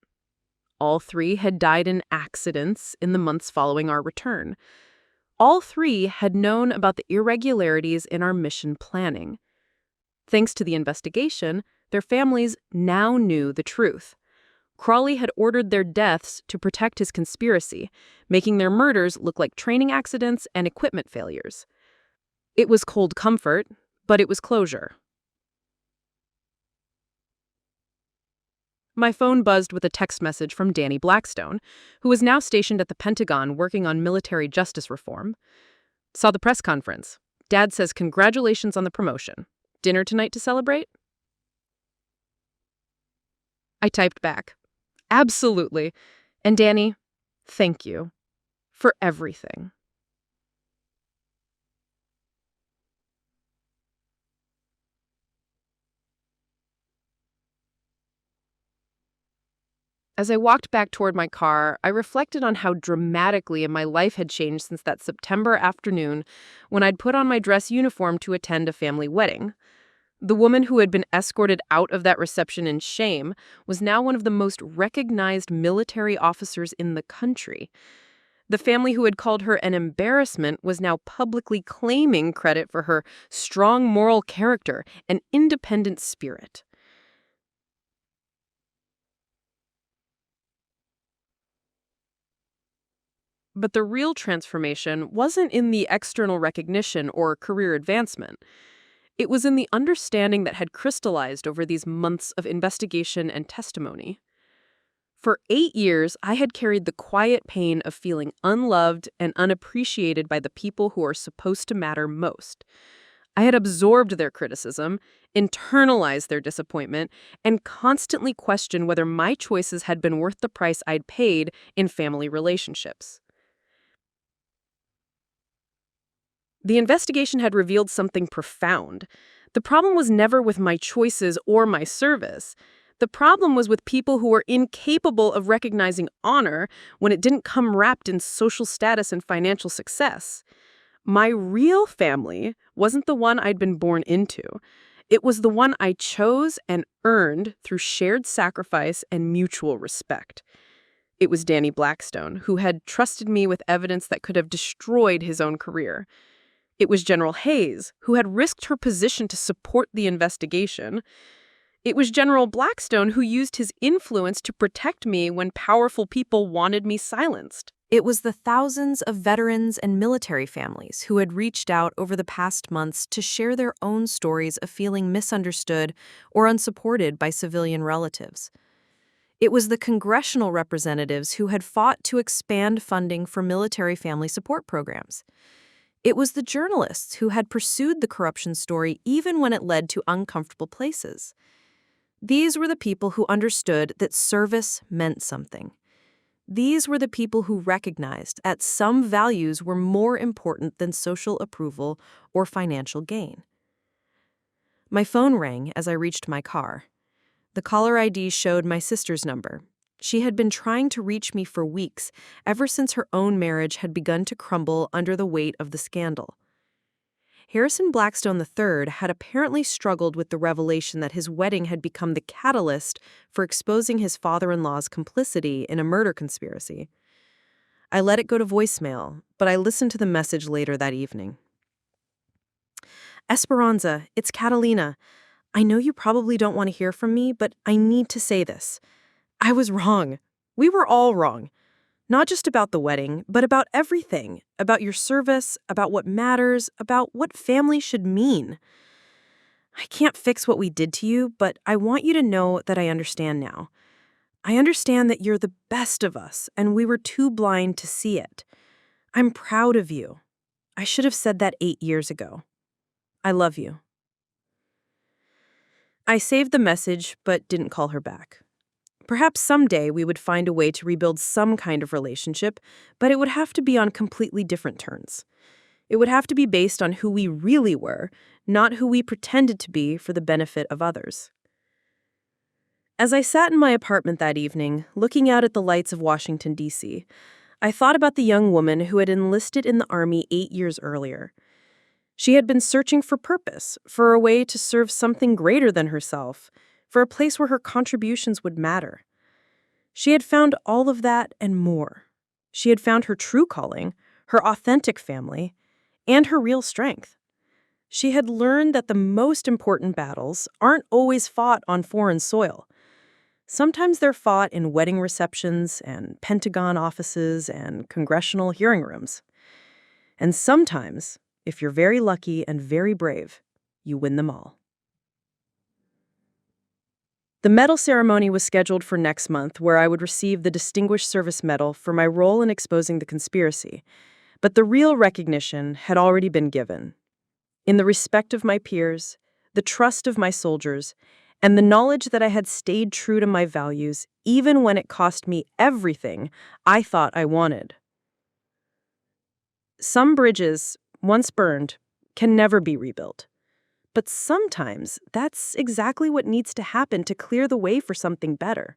All 3 had died in accidents in the months following our return. All 3 had known about the irregularities in our mission planning. Thanks to the investigation, their families now knew the truth. Crawley had ordered their deaths to protect his conspiracy, making their murders look like training accidents and equipment failures. It was cold comfort, but it was closure. My phone buzzed with a text message from Danny Blackstone, who was now stationed at the Pentagon working on military justice reform. "Saw the press conference. Dad says congratulations on the promotion. Dinner tonight to celebrate?" I typed back, "Absolutely. And Danny, thank you for everything." As I walked back toward my car, I reflected on how dramatically my life had changed since that September afternoon when I'd put on my dress uniform to attend a family wedding. The woman who had been escorted out of that reception in shame was now one of the most recognized military officers in the country. The family who had called her an embarrassment was now publicly claiming credit for her strong moral character and independent spirit. But the real transformation wasn't in the external recognition or career advancement. It was in the understanding that had crystallized over these months of investigation and testimony. For 8 years, I had carried the quiet pain of feeling unloved and unappreciated by the people who are supposed to matter most. I had absorbed their criticism, internalized their disappointment, and constantly questioned whether my choices had been worth the price I'd paid in family relationships. The investigation had revealed something profound. The problem was never with my choices or my service. The problem was with people who were incapable of recognizing honor when it didn't come wrapped in social status and financial success. My real family wasn't the one I'd been born into. It was the one I chose and earned through shared sacrifice and mutual respect. It was Danny Blackstone, who had trusted me with evidence that could have destroyed his own career. It was General Hayes, who had risked her position to support the investigation. It was General Blackstone who used his influence to protect me when powerful people wanted me silenced. It was the thousands of veterans and military families who had reached out over the past months to share their own stories of feeling misunderstood or unsupported by civilian relatives. It was the congressional representatives who had fought to expand funding for military family support programs. It was the journalists who had pursued the corruption story even when it led to uncomfortable places. These were the people who understood that service meant something. These were the people who recognized that some values were more important than social approval or financial gain. My phone rang as I reached my car. The caller ID showed my sister's number. She had been trying to reach me for weeks, ever since her own marriage had begun to crumble under the weight of the scandal. Harrison Blackstone III had apparently struggled with the revelation that his wedding had become the catalyst for exposing his father-in-law's complicity in a murder conspiracy. I let it go to voicemail, but I listened to the message later that evening. Esperanza, it's Catalina. I know you probably don't want to hear from me, but I need to say this. I was wrong. We were all wrong. Not just about the wedding, but about everything. About your service, about what matters, about what family should mean. I can't fix what we did to you, but I want you to know that I understand now. I understand that you're the best of us, and we were too blind to see it. I'm proud of you. I should have said that 8 years ago. I love you. I saved the message, but didn't call her back. Perhaps someday we would find a way to rebuild some kind of relationship, but it would have to be on completely different terms. It would have to be based on who we really were, not who we pretended to be for the benefit of others. As I sat in my apartment that evening, looking out at the lights of Washington, D.C., I thought about the young woman who had enlisted in the Army 8 years earlier. She had been searching for purpose, for a way to serve something greater than herself, for a place where her contributions would matter. She had found all of that and more. She had found her true calling, her authentic family, and her real strength. She had learned that the most important battles aren't always fought on foreign soil. Sometimes they're fought in wedding receptions and Pentagon offices and congressional hearing rooms. And sometimes, if you're very lucky and very brave, you win them all. The medal ceremony was scheduled for next month, where I would receive the Distinguished Service Medal for my role in exposing the conspiracy. But the real recognition had already been given. In the respect of my peers, the trust of my soldiers, and the knowledge that I had stayed true to my values, even when it cost me everything I thought I wanted. Some bridges, once burned, can never be rebuilt. But sometimes that's exactly what needs to happen to clear the way for something better.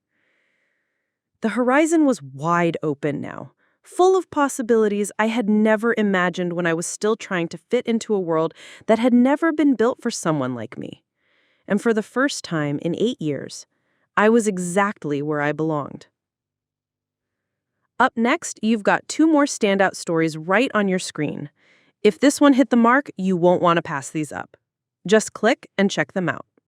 The horizon was wide open now, full of possibilities I had never imagined when I was still trying to fit into a world that had never been built for someone like me. And for the first time in 8 years, I was exactly where I belonged. Up next, you've got 2 more standout stories right on your screen. If this one hit the mark, you won't want to pass these up. Just click and check them out.